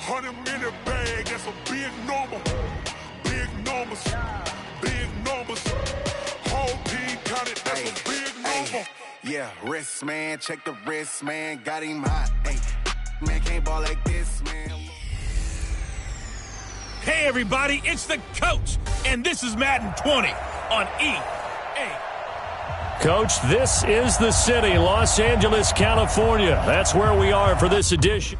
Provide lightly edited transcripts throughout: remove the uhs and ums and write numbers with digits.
100-minute bag, that's a big number. Big numbers, big numbers. Whole team counted, that's a big number. Yeah, wrist, man, check the wrist, man. Got him hot, hey. Man, can't ball like this, man. Hey, everybody, it's the coach, and this is Madden 20 on EA. Coach, this is the city, Los Angeles, California. That's where we are for this edition.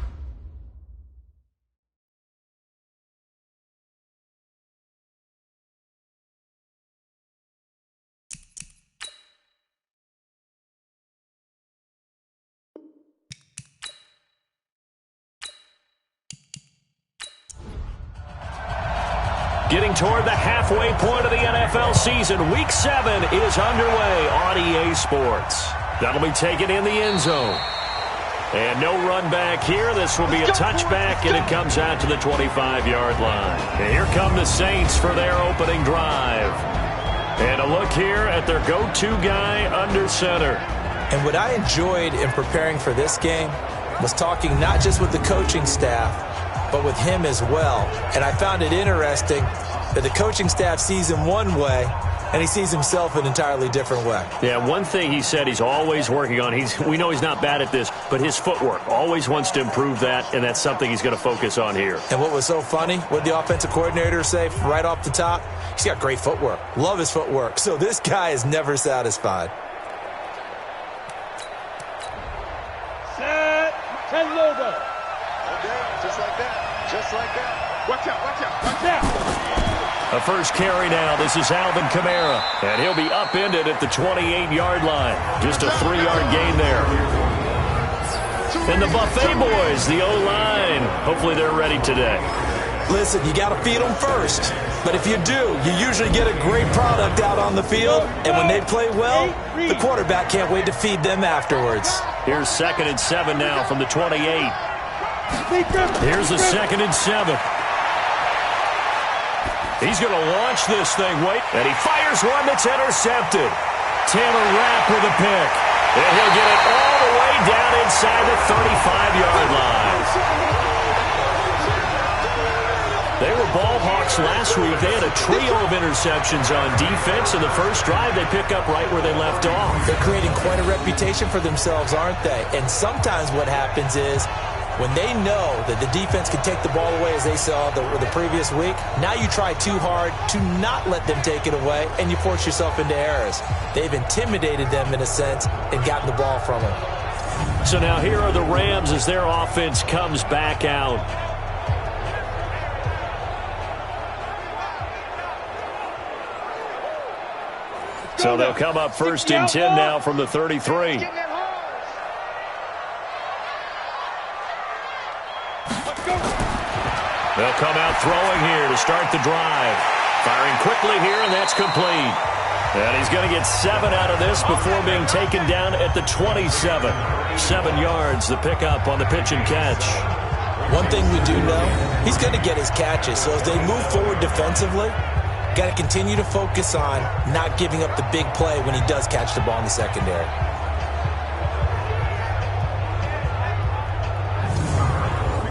Getting toward the halfway point of the NFL season, Week 7 is underway on EA Sports. That'll be taken in the end zone. And no run back here. This will be a touchback, and it comes out to the 25-yard line. And here come the Saints for their opening drive. And a look here at their go-to guy under center. And what I enjoyed in preparing for this game was talking not just with the coaching staff, but with him as well. And I found it interesting that the coaching staff sees him one way, and he sees himself an entirely different way. Yeah, one thing he said he's always working on, we know he's not bad at this, but his footwork, always wants to improve that, and that's something he's going to focus on here. And what was so funny, what did the offensive coordinator say right off the top? He's got great footwork. Love his footwork. So this guy is never satisfied. Set, and logo. Okay, just like that. Just like that. Watch out, watch out, watch out. A first carry now. This is Alvin Kamara. And he'll be upended at the 28-yard line. Just a 3-yard gain there. And the Buffet boys, the O-line. Hopefully they're ready today. Listen, you got to feed them first. But if you do, you usually get a great product out on the field. And when they play well, the quarterback can't wait to feed them afterwards. Here's 2nd and 7 now from the 28. Here's a 2nd and 7. He's going to launch this thing. Wait. And he fires one that's intercepted. Taylor Rapp with a pick. And he'll get it all the way down inside the 35-yard line. They were ball hawks last week. They had a trio of interceptions on defense. In the first drive, they pick up right where they left off. They're creating quite a reputation for themselves, aren't they? And sometimes what happens is when they know that the defense can take the ball away, as they saw the previous week, now you try too hard to not let them take it away, and you force yourself into errors. They've intimidated them in a sense and gotten the ball from them. So now here are the Rams as their offense comes back out. So they'll come up 1st and 10 now from the 33. They'll come out throwing here to start the drive. Firing quickly here, and that's complete. And he's going to get 7 out of this before being taken down at the 27. 7 yards, the pickup on the pitch and catch. One thing we do know, he's going to get his catches. So as they move forward defensively, got to continue to focus on not giving up the big play when he does catch the ball in the secondary.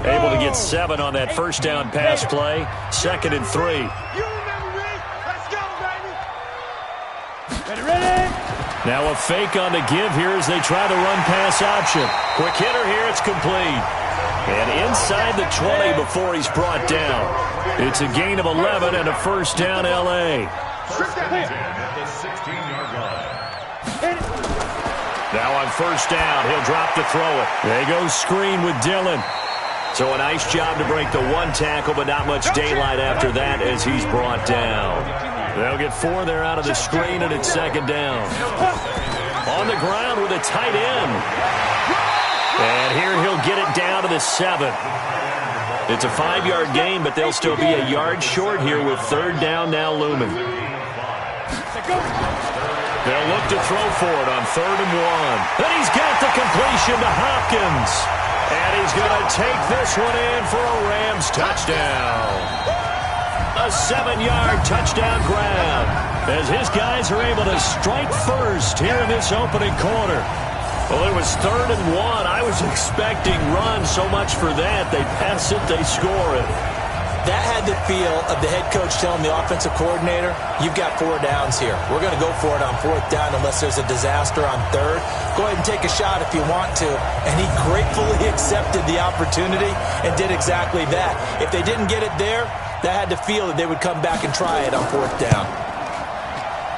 Able to get 7 on that first down pass play. 2nd and 3. You remember me? Let's go, baby. Ready, ready. Now a fake on the give here as they try the run pass option. Quick hitter here, it's complete. And inside the 20 before he's brought down. It's a gain of 11 and a first down, L.A. Now on first down, he'll drop to throw it. They go screen with Dillon. So a nice job to break the 1 tackle, but not much daylight after that as he's brought down. They'll get 4 there out of the screen, and it's 2nd down. On the ground with a tight end. And here he'll get it down to the 7. It's a 5-yard gain, but they'll still be a yard short here with 3rd down now looming. They'll look to throw for it on 3rd and 1. And he's got the completion to Hopkins. And he's going to take this one in for a Rams touchdown. A 7-yard touchdown grab as his guys are able to strike first here in this opening quarter. Well, it was 3rd and 1. I was expecting runs. So much for that. They pass it, they score it. That had the feel of the head coach telling the offensive coordinator, you've got 4 downs here. We're going to go for it on 4th down unless there's a disaster on 3rd. Go ahead and take a shot if you want to. And he gratefully accepted the opportunity and did exactly that. If they didn't get it there, that had the feel that they would come back and try it on 4th down.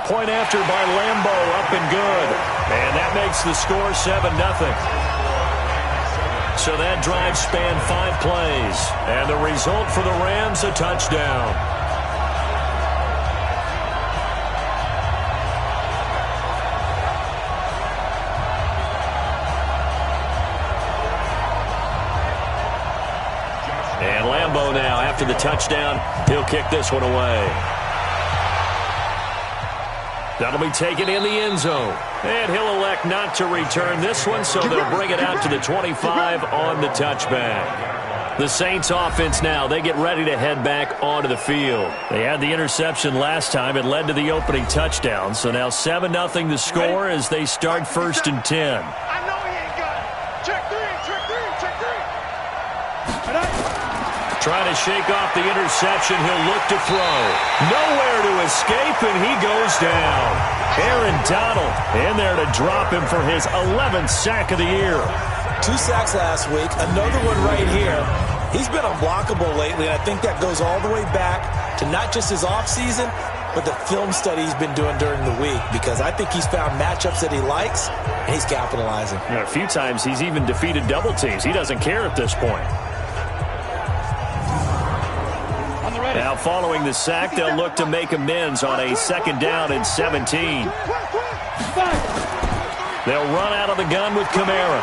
Point after by Lambo, up and good. And that makes the score 7-0. So that drive spanned 5 plays. And the result for the Rams, a touchdown. And Lambo now, after the touchdown, he'll kick this one away. That'll be taken in the end zone. And he'll elect not to return this one, so they'll bring it out to the 25 on the touchback. The Saints offense now, they get ready to head back onto the field. They had the interception last time. It led to the opening touchdown. So now 7-0 the score as they start 1st and 10. I know he ain't got it. Check 3, check 3, check 3. Trying to shake off the interception. He'll look to throw. Nowhere to escape, and he goes down. Aaron Donald in there to drop him for his 11th sack of the year. 2 sacks last week. Another one right here. He's been unblockable lately, and I think that goes all the way back to not just his offseason, but the film study he's been doing during the week, because I think he's found matchups that he likes, and he's capitalizing. A few times he's even defeated double teams. He doesn't care at this point. Now, following the sack, they'll look to make amends on a 2nd down and 17. They'll run out of the gun with Kamara.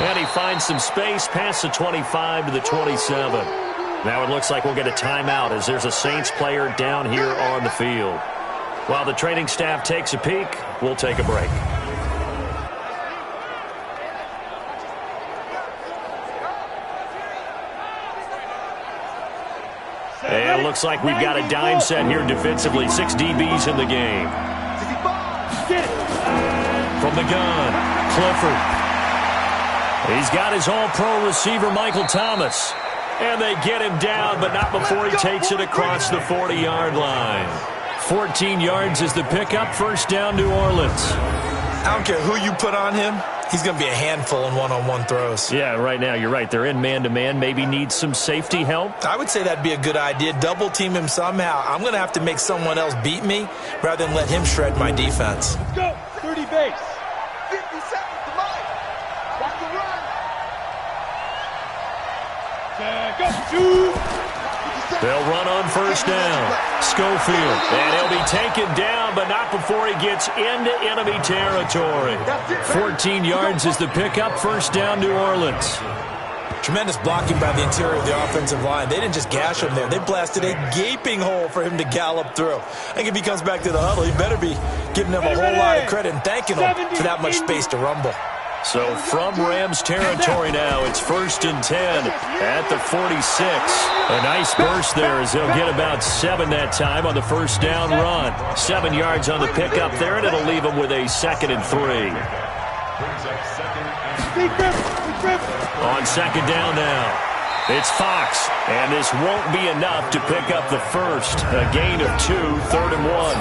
And he finds some space past the 25 to the 27. Now it looks like we'll get a timeout as there's a Saints player down here on the field. While the training staff takes a peek, we'll take a break. And it looks like we've got a dime set here defensively. 6 DBs in the game. From the gun, Clifford. He's got his all-pro receiver, Michael Thomas. And they get him down, but not before he takes it across the 40-yard line. 14 yards is the pickup. 1st down, New Orleans. I don't care who you put on him. He's going to be a handful in one-on-one throws. Yeah, right now, you're right. They're in man-to-man. Maybe need some safety help. I would say that'd be a good idea. Double team him somehow. I'm going to have to make someone else beat me rather than let him shred my defense. Let's go. 30 base. 50 seconds to mine. Watch the run. Go. They'll run on 1st down. Schofield. And he'll be taken down, but not before he gets into enemy territory. 14 yards is the pickup. 1st down, New Orleans. Tremendous blocking by the interior of the offensive line. They didn't just gash him there. They blasted a gaping hole for him to gallop through. I think if he comes back to the huddle, he better be giving them a whole lot of credit and thanking them for that much space to rumble. So from Rams territory now, it's 1st and 10 at the 46. A nice burst there as they'll get about 7 that time on the 1st down run. 7 yards on the pickup there, and it'll leave them with a 2nd and 3. On 2nd down now, it's Fox, and this won't be enough to pick up the 1st. A gain of 2, 3rd and 1.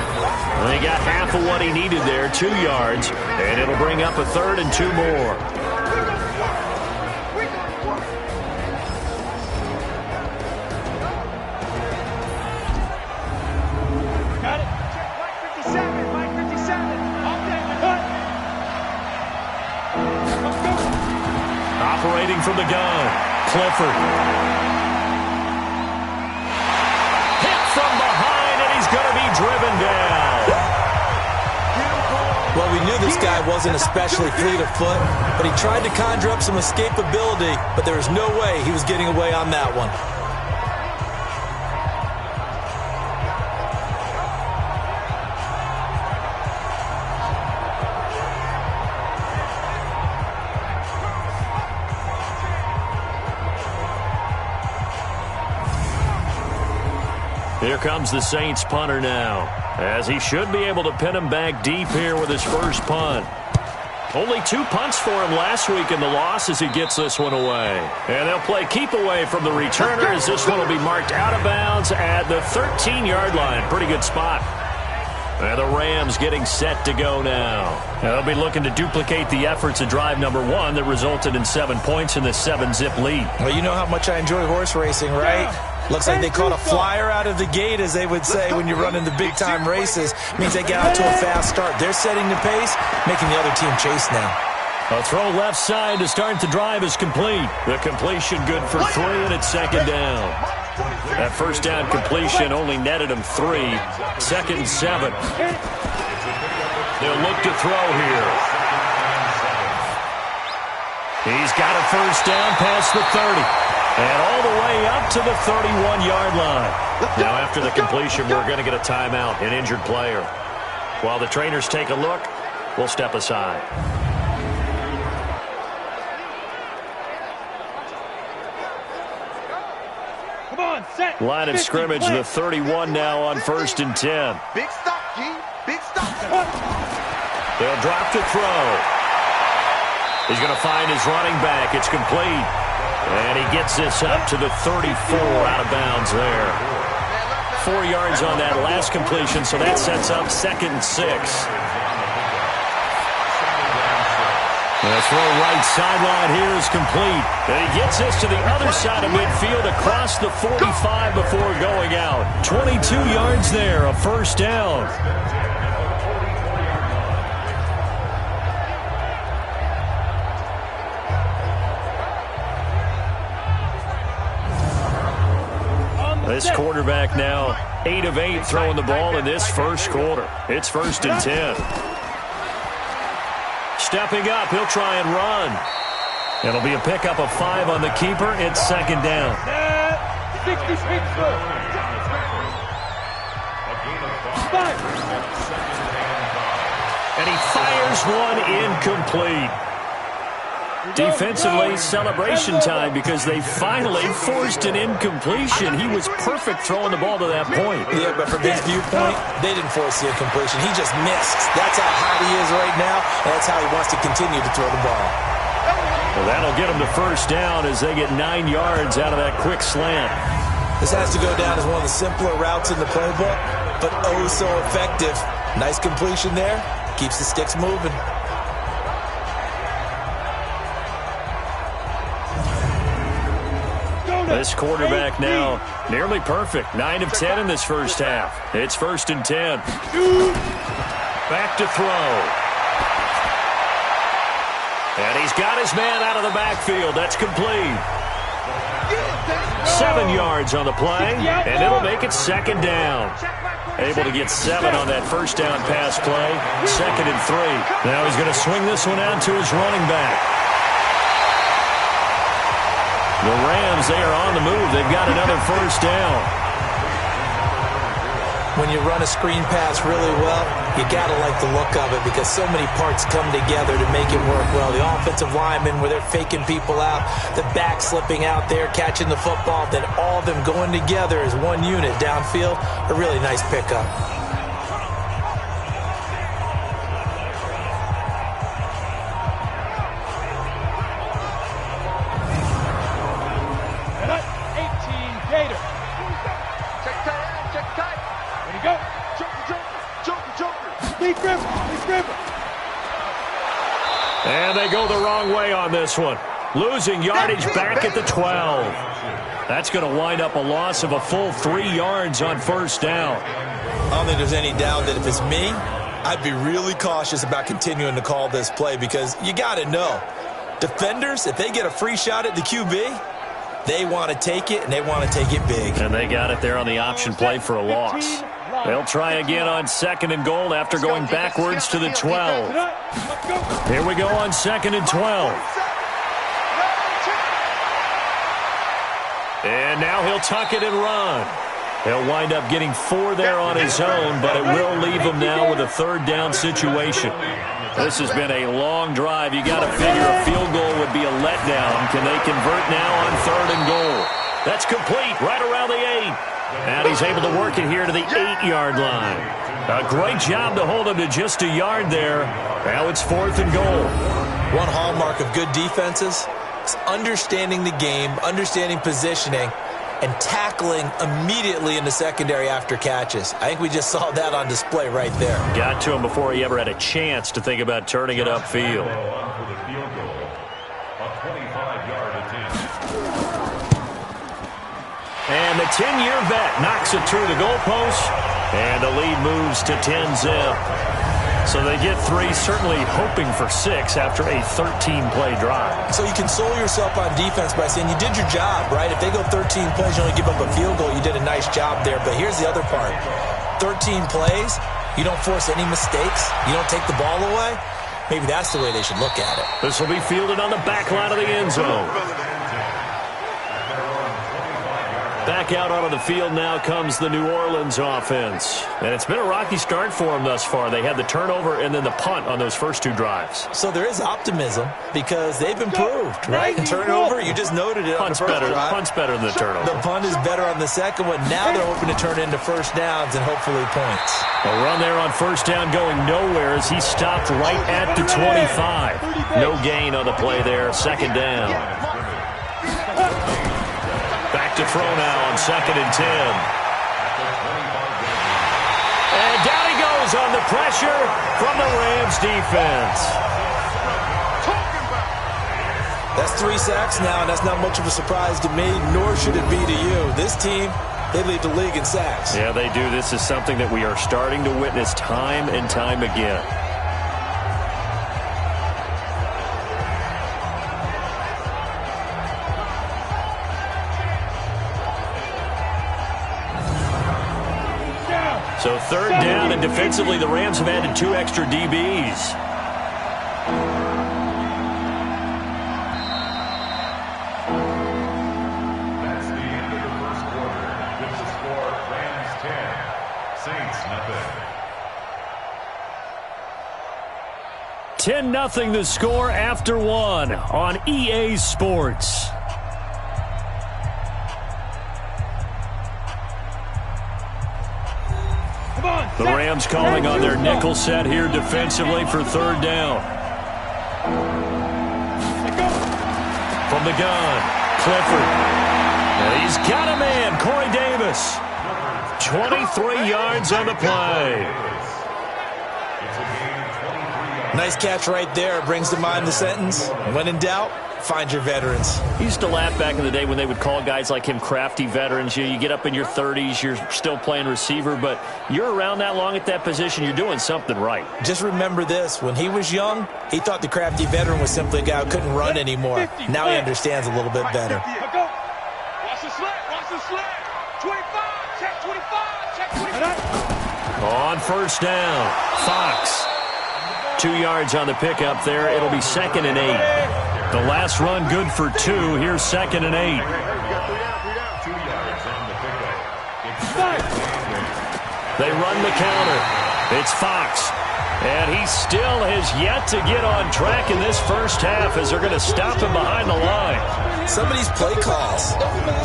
They got half of what he needed there, 2 yards, and it'll bring up a 3rd and 2 more. Got it. Mike 57. Mike 57. Off that cut. Let's go. Operating from the gun, Clifford. Hit from behind, and he's going to be driven down. Well, we knew this guy wasn't especially fleet of foot, but he tried to conjure up some escapability, but there was no way he was getting away on that one. Here comes the Saints punter now, as he should be able to pin him back deep here with his first punt. Only 2 punts for him last week in the loss as he gets this one away. And they'll play keep away from the returner as this one will be marked out of bounds at the 13-yard line. Pretty good spot. And the Rams getting set to go now. They'll be looking to duplicate the efforts of drive number 1 that resulted in 7 points in the 7-zip lead. Well, you know how much I enjoy horse racing, right? Looks like they caught a flyer out of the gate, as they would say when you're running the big-time races. Means they get out to a fast start. They're setting the pace, making the other team chase now. A throw left side to start the drive is complete. The completion good for 3, and it's second down. That first down completion only netted him 3. 2nd and 7. They'll look to throw here. He's got a first down past the 30. And all the way up to the 31-yard line. Now after the completion, we're going to get a timeout, an injured player. While the trainers take a look, we'll step aside. Come on, set. Line of scrimmage, the 31 now on 1st and 10. Big stop, G. Big stop. They'll drop to throw. He's going to find his running back. It's complete. And he gets this up to the 34, out of bounds there. 4 yards on that last completion, so that sets up 2nd and 6. The throw right sideline here is complete. And he gets this to the other side of midfield across the 45 before going out. 22 yards there, a first down. This quarterback now 8 of 8 throwing the ball in this first quarter. It's 1st and 10. Stepping up, he'll try and run. It'll be a pickup of 5 on the keeper. It's 2nd down. 66 foot. And he fires one incomplete. Defensively, celebration time because they finally forced an incompletion. He was perfect throwing the ball to that point. Yeah, but from his viewpoint, they didn't force the incompletion. He just missed. That's how hot he is right now, and that's how he wants to continue to throw the ball. Well, that'll get him to first down as they get 9 yards out of that quick slant. This has to go down as one of the simpler routes in the playbook, but oh so effective. Nice completion there. Keeps the sticks moving. This quarterback now nearly perfect. 9 of 10 in this first half. It's 1st and 10. Back to throw. And he's got his man out of the backfield. That's complete. 7 yards on the play, and it'll make it 2nd down. Able to get 7 on that first down pass play. 2nd and 3. Now he's going to swing this one out to his running back. The Rams, they are on the move. They've got another first down. When you run a screen pass really well, you got to like the look of it because so many parts come together to make it work well. The offensive linemen, where they're faking people out, the back slipping out there, catching the football, then all of them going together as one unit downfield. A really nice pickup. And they go the wrong way on this one. Losing yardage back at the 12. That's going to wind up a loss of a full 3 yards on first down. I don't think there's any doubt that if it's me, I'd be really cautious about continuing to call this play because you got to know, defenders, if they get a free shot at the QB, they want to take it, and they want to take it big. And they got it there on the option play for a loss. They'll try again on 2nd and goal after going backwards to the 12. Here we go on 2nd and 12. And now he'll tuck it and run. He'll wind up getting 4 there on his own, but it will leave him now with a 3rd down situation. This has been a long drive. You got to figure a field goal would be a letdown. Can they convert now on 3rd and goal? That's complete right around the 8. And he's able to work it here to the 8-yard line. A great job to hold him to just a yard there. Now it's 4th and goal. One hallmark of good defenses is understanding the game, understanding positioning, and tackling immediately in the secondary after catches. I think we just saw that on display right there. Got to him before he ever had a chance to think about turning it upfield. And the 10-year vet knocks it through the goalpost, and the lead moves to 10-zip. So they get 3, certainly hoping for 6 after a 13-play drive. So you console yourself on defense by saying you did your job, right? If they go 13 plays, you only give up a field goal, you did a nice job there. But here's the other part. 13 plays, you don't force any mistakes, you don't take the ball away. Maybe that's the way they should look at it. This will be fielded on the back line of the end zone. Back out onto the field now comes the New Orleans offense. And it's been a rocky start for them thus far. They had the turnover and then the punt on those first 2 drives. So there is optimism because they've improved, right? Turnover, you just noted it on the first drive. Punt's better than the turnover. The punt is better on the second one. Now they're hoping to turn into first downs and hopefully points. A run there on first down going nowhere as he stopped right at the 25. No gain on the play there. 2nd down. Back to throw now on 2nd and 10. And down he goes on the pressure from the Rams defense. That's 3 sacks now, and that's not much of a surprise to me, nor should it be to you. This team, they lead the league in sacks. Yeah, they do. This is something that we are starting to witness time and time again. So 3rd down, and defensively the Rams have added 2 extra DBs. That's the end of the first quarter. With the score, Rams 10, Saints 10-0 nothing. the score after 1 on EA Sports. The Rams calling on their nickel set here defensively for 3rd down. From the gun, Clifford. And he's got a man, Corey Davis. 23 yards on the play. Nice catch right there. Brings to mind the sentence, when in doubt, find your veterans. He used to laugh back in the day when they would call guys like him crafty veterans. You get up in your 30s, you're still playing receiver, but you're around that long at that position, you're doing something right. Just remember this. When he was young, he thought the crafty veteran was simply a guy who couldn't run anymore. Now he understands a little bit better. Watch the slant. Watch the slant. 25. Check 25. Check 25. On first down, Fox. 2 yards on the pickup there. It'll be 2nd and 8. The last run good for 2. Here's 2nd and 8. They run the counter. It's Fox. And he still has yet to get on track in this first half as they're going to stop him behind the line. Some of these play calls,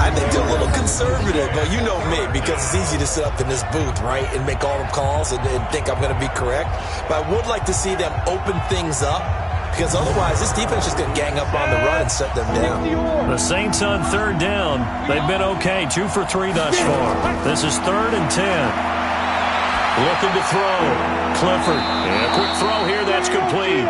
I think they're a little conservative, but you know me, because it's easy to sit up in this booth, right, and make all the calls and think I'm going to be correct. But I would like to see them open things up, because otherwise this defense is going to gang up on the run and shut them down. The Saints on 3rd down. They've been okay, 2 for 3 thus far. This is 3rd and 10. Looking to throw. Clifford. And a quick throw here. That's complete.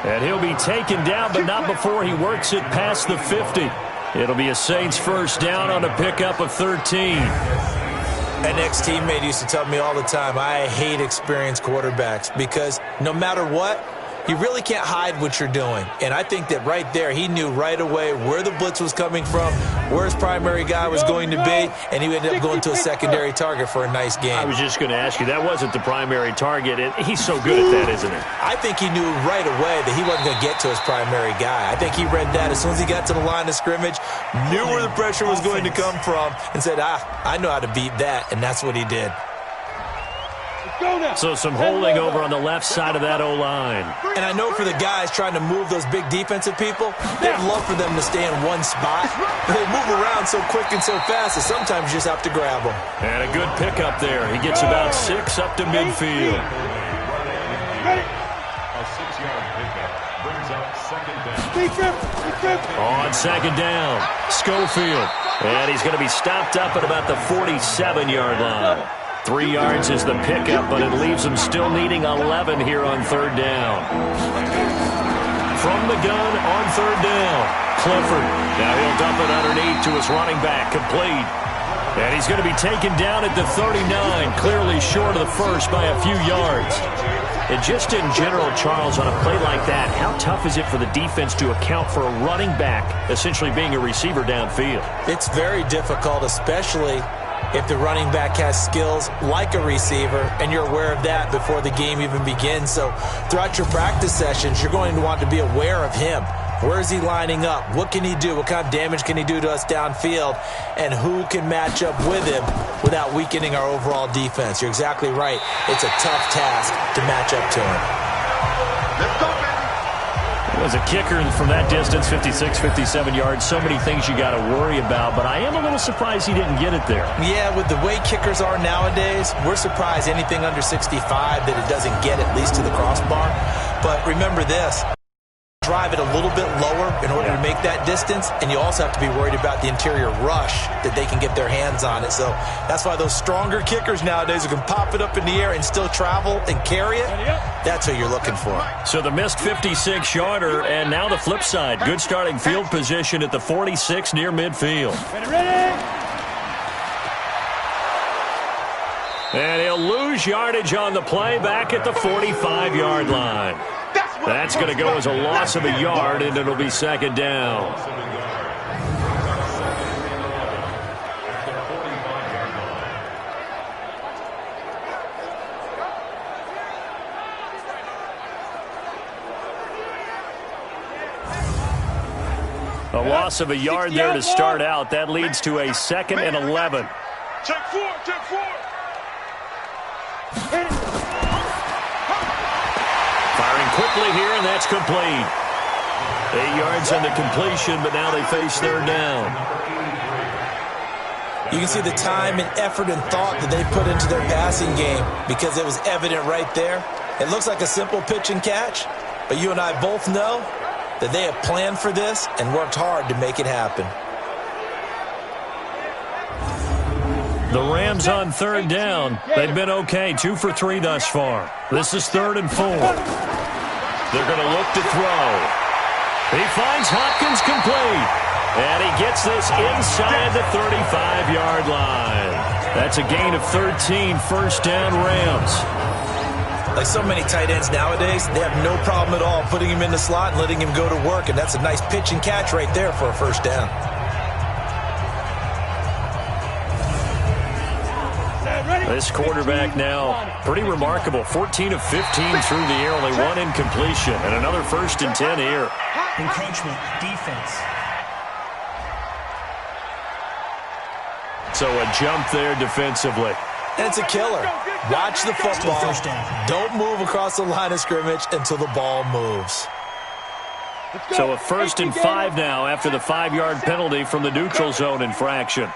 And he'll be taken down, but not before he works it past the 50. It'll be a Saints first down on a pickup of 13. An ex-teammate used to tell me all the time, I hate experienced quarterbacks because no matter what, you really can't hide what you're doing. And I think that right there, he knew right away where the blitz was coming from, where his primary guy was going to be, and he ended up going to a secondary target for a nice game. I was just going to ask you, that wasn't the primary target. He's so good at that, isn't he? I think he knew right away that he wasn't going to get to his primary guy. I think he read that as soon as he got to the line of scrimmage, knew where the pressure was going to come from, and said, I know how to beat that, and that's what he did. So some holding over on the left side of that O-line. And I know for the guys trying to move those big defensive people, they'd love for them to stay in one spot. They move around so quick and so fast that sometimes you just have to grab them. And a good pickup there. He gets about 6 up to midfield. A 6-yard pickup brings up second down. On second down, Schofield. And he's going to be stopped up at about the 47-yard line. 3 yards is the pickup, but it leaves him still needing 11 here on third down. From the gun on third down, Clifford. Now he'll dump it underneath to his running back, complete. And he's going to be taken down at the 39, clearly short of the first by a few yards. And just in general, Charles, on a play like that, how tough is it for the defense to account for a running back essentially being a receiver downfield? It's very difficult, especially if the running back has skills like a receiver, and you're aware of that before the game even begins. So throughout your practice sessions, you're going to want to be aware of him. Where is he lining up? What can he do? What kind of damage can he do to us downfield? And who can match up with him without weakening our overall defense? You're exactly right. It's a tough task to match up to him. Let's go, baby. As a kicker from that distance, 56, 57 yards, so many things you got to worry about, but I am a little surprised he didn't get it there. Yeah, with the way kickers are nowadays, we're surprised anything under 65 that it doesn't get at least to the crossbar. But remember this. Drive it a little bit lower in order to make that distance, and you also have to be worried about the interior rush that they can get their hands on it. So that's why those stronger kickers nowadays who can pop it up in the air and still travel and carry it, that's what you're looking for. So the missed 56-yarder, and now the flip side. Good starting field position at the 46 near midfield. And he'll lose yardage on the play back at the 45-yard line. That's going to go as a loss of a yard, and it'll be second down. A loss of a yard there to start out. That leads to a 2nd and 11. Check 4, check 4. Firing quickly here, and that's complete. 8 yards on the completion, but now they face third down. You can see the time and effort and thought that they put into their passing game because it was evident right there. It looks like a simple pitch and catch, but you and I both know that they have planned for this and worked hard to make it happen. The Rams on third down. They've been okay, 2 for 3 thus far. This is 3rd and 4. They're going to look to throw. He finds Hopkins complete. And he gets this inside the 35-yard line. That's a gain of 13, first down Rams. Like so many tight ends nowadays, they have no problem at all putting him in the slot and letting him go to work. And that's a nice pitch and catch right there for a first down. This quarterback now, pretty remarkable. 14 of 15 through the air, only 1 incompletion. And another 1st and 10 here. Encroachment, defense. So a jump there defensively. And it's a killer. Watch the football. Don't move across the line of scrimmage until the ball moves. So a 1st and 5 now after the 5-yard penalty from the neutral zone infraction.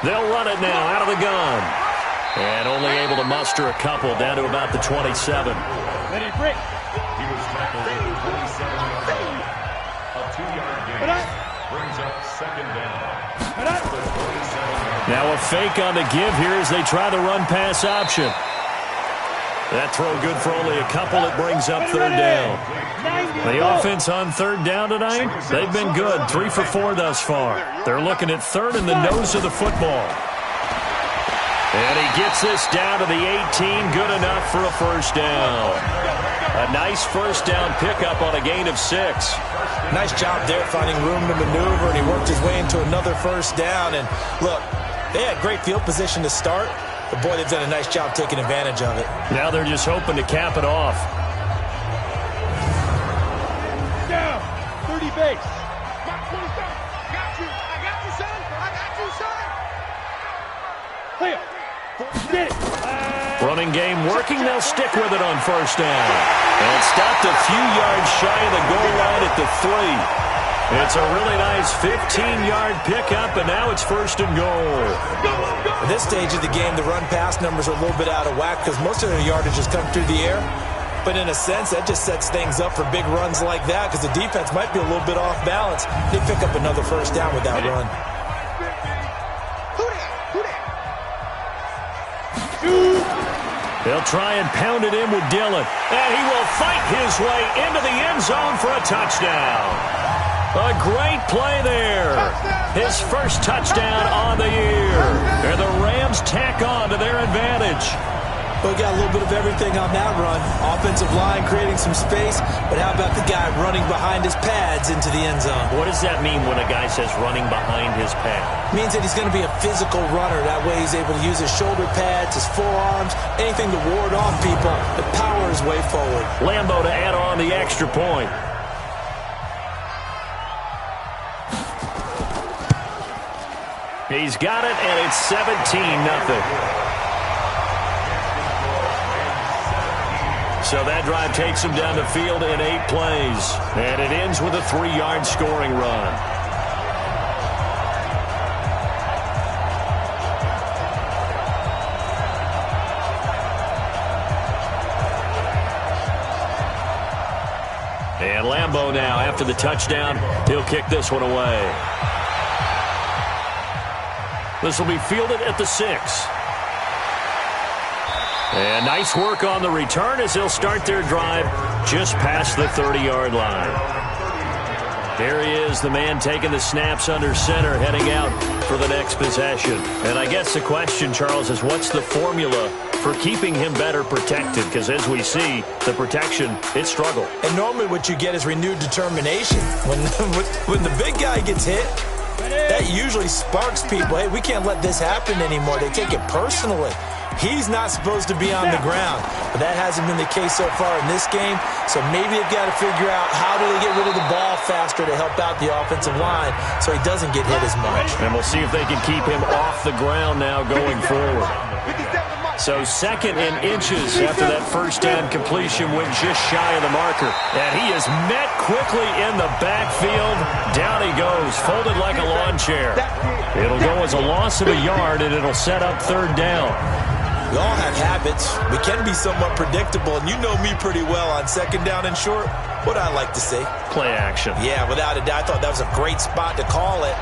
They'll run it now out of the gun. And only able to muster a couple down to about the 27. Let it break. He was tackled at the 27-yard line. A 2-yard gain brings up second down. Now a fake on the give here as they try the run-pass option. That throw good for only a couple. It brings up third down. The offense on third down tonight, they've been good. 3 for 4 thus far. They're looking at third in the nose of the football. And he gets this down to the 18. Good enough for a first down. A nice first down pickup on a gain of 6. Nice job there finding room to maneuver, and he worked his way into another first down. And look, they had great field position to start, but boy, they've done a nice job taking advantage of it. Now they're just hoping to cap it off. Down. 30 base. Got you. I got you, son. I got you, son. Running game working. They'll stick with it on first down. And stopped a few yards shy of the goal line at the 3. It's a really nice 15-yard pickup, and now it's first and goal. At this stage of the game, the run-pass numbers are a little bit out of whack because most of their yardage has come through the air. But in a sense, that just sets things up for big runs like that because the defense might be a little bit off balance. They pick up another first down with that run. They'll try and pound it in with Dillon. And he will fight his way into the end zone for a touchdown. A great play there. His first touchdown on the year. And the Rams tack on to their advantage. We got a little bit of everything on that run. Offensive line creating some space, but how about the guy running behind his pads into the end zone? What does that mean when a guy says running behind his pad? It means that he's going to be a physical runner. That way he's able to use his shoulder pads, his forearms, anything to ward off people and power his way forward. Lambo to add on the extra point. He's got it, and it's 17-0. So that drive takes him down the field in 8 plays. And it ends with a 3-yard scoring run. And Lambo now, after the touchdown, he'll kick this one away. This will be fielded at the 6. And nice work on the return as they'll start their drive just past the 30-yard line. There he is, the man taking the snaps under center, heading out for the next possession. And I guess the question, Charles, is what's the formula for keeping him better protected? Because as we see, the protection, it struggled. And normally what you get is renewed determination. When the big guy gets hit, that usually sparks people. Hey, we can't let this happen anymore. They take it personally. He's not supposed to be on the ground, but that hasn't been the case so far in this game. So maybe they've got to figure out how do they get rid of the ball faster to help out the offensive line so he doesn't get hit as much. And we'll see if they can keep him off the ground now going forward. So 2nd and inches after that first down completion went just shy of the marker. And he is met quickly in the backfield. Down he goes, folded like a lawn chair. It'll go as a loss of a yard, and it'll set up 3rd down. We all have habits. We can be somewhat predictable, and you know me pretty well on 2nd down and short. What I like to say? Play action. Yeah, without a doubt. I thought that was a great spot to call it.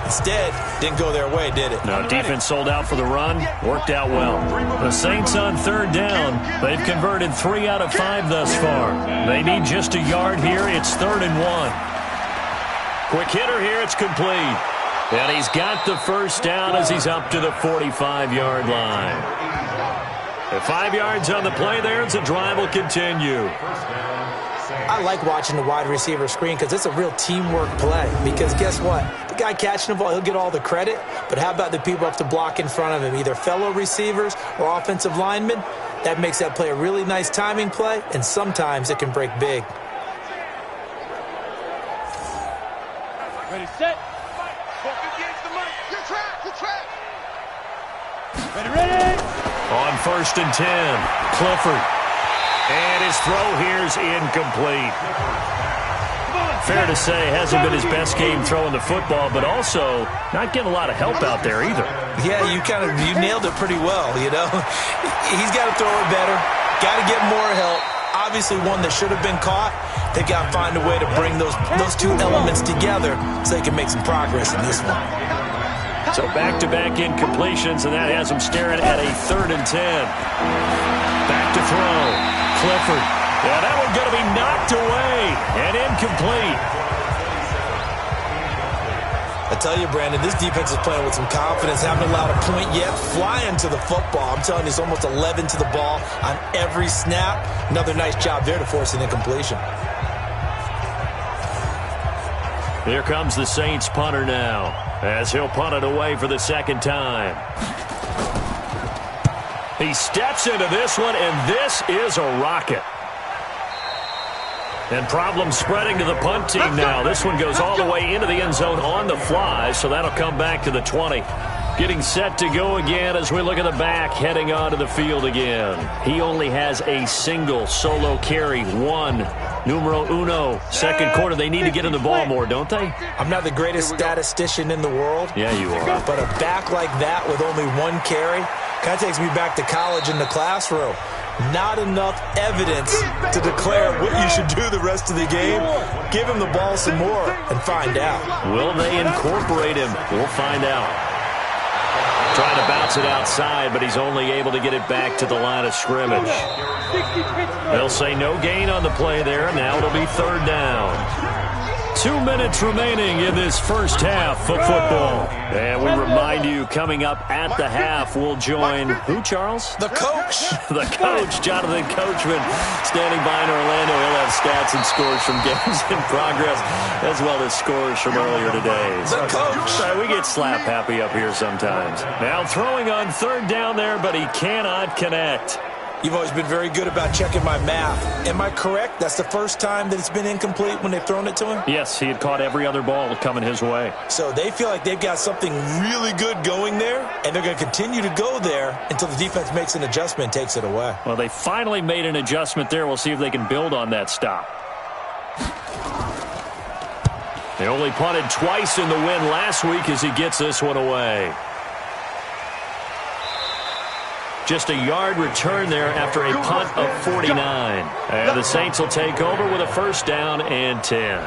Instead, didn't go their way, did it? No, defense sold out for the run. Worked out well. The Saints on 3rd down. They've converted 3 out of 5 thus far. They need just a yard here. It's 3rd and 1. Quick hitter here. It's complete. And he's got the first down as he's up to the 45-yard line. 5 yards on the play there as the drive will continue. I like watching the wide receiver screen because it's a real teamwork play. Because guess what? The guy catching the ball, he'll get all the credit. But how about the people up to block in front of him, either fellow receivers or offensive linemen? That makes that play a really nice timing play, and sometimes it can break big. Ready, set. Walk against the mic. Good track. Ready. On 1st and 10, Clifford. And his throw here's incomplete. Fair to say, hasn't been his best game throwing the football, but also not getting a lot of help out there either. Yeah, you nailed it pretty well, you know. He's got to throw it better, got to get more help. Obviously one that should have been caught. They've got to find a way to bring those 2 elements together so they can make some progress in this one. So back-to-back incompletions, and that has him staring at a 3rd and 10. Back to throw. Clifford. Yeah, that one's going to be knocked away and incomplete. I tell you, Brandon, this defense is playing with some confidence. Haven't allowed a point yet. Flying to the football. I'm telling you, it's almost 11 to the ball on every snap. Another nice job there to force an incompletion. Here comes the Saints punter now, as he'll punt it away for the 2nd time. He steps into this one, and this is a rocket. And problems spreading to the punt team now. This one goes all the way into the end zone on the fly, so that'll come back to the 20. Getting set to go again as we look at the back, heading onto the field again. He only has a single solo carry, one. Numero uno, second quarter. They need to get in the ball more, don't they? I'm not the greatest statistician in the world. Yeah, you are. But a back like that with only one carry kind of takes me back to college in the classroom. Not enough evidence to declare what you should do the rest of the game. Give him the ball some more and find out. Will they incorporate him? We'll find out. Trying to bounce it outside, but he's only able to get it back to the line of scrimmage. They'll say no gain on the play there. Now it'll be third down. 2 minutes remaining in this first half of football. And we remind you, coming up at the half, we'll join who, Charles? The coach. The coach, Jonathan Coachman, standing by in Orlando. He'll have stats and scores from games in progress, as well as scores from earlier today. The coach. We get slap happy up here sometimes. Now throwing on third down there, but he cannot connect. You've always been very good about checking my math. Am I correct? That's the first time that it's been incomplete when they've thrown it to him? Yes, he had caught every other ball coming his way. So they feel like they've got something really good going there, and they're going to continue to go there until the defense makes an adjustment and takes it away. Well, they finally made an adjustment there. We'll see if they can build on that stop. They only punted twice in the win last week as he gets this one away. Just a yard return there after a punt of 49. And the Saints will take over with a first down and 10.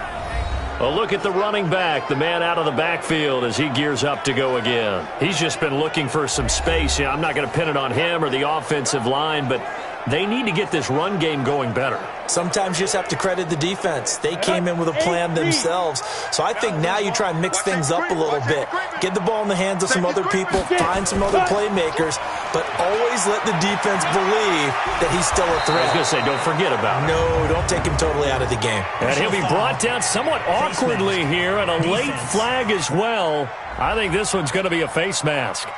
A look at the running back, the man out of the backfield as he gears up to go again. He's just been looking for some space. I'm not going to pin it on him or the offensive line, but they need to get this run game going better. Sometimes you just have to credit the defense. They came in with a plan themselves. So I think now you try and mix things up a little bit. Get the ball in the hands of some other people, find some other playmakers, but always let the defense believe that he's still a threat. I was going to say, don't forget about him. No, don't take him totally out of the game. And he'll be brought down somewhat awkwardly here, and a late flag as well. I think this one's going to be a face mask.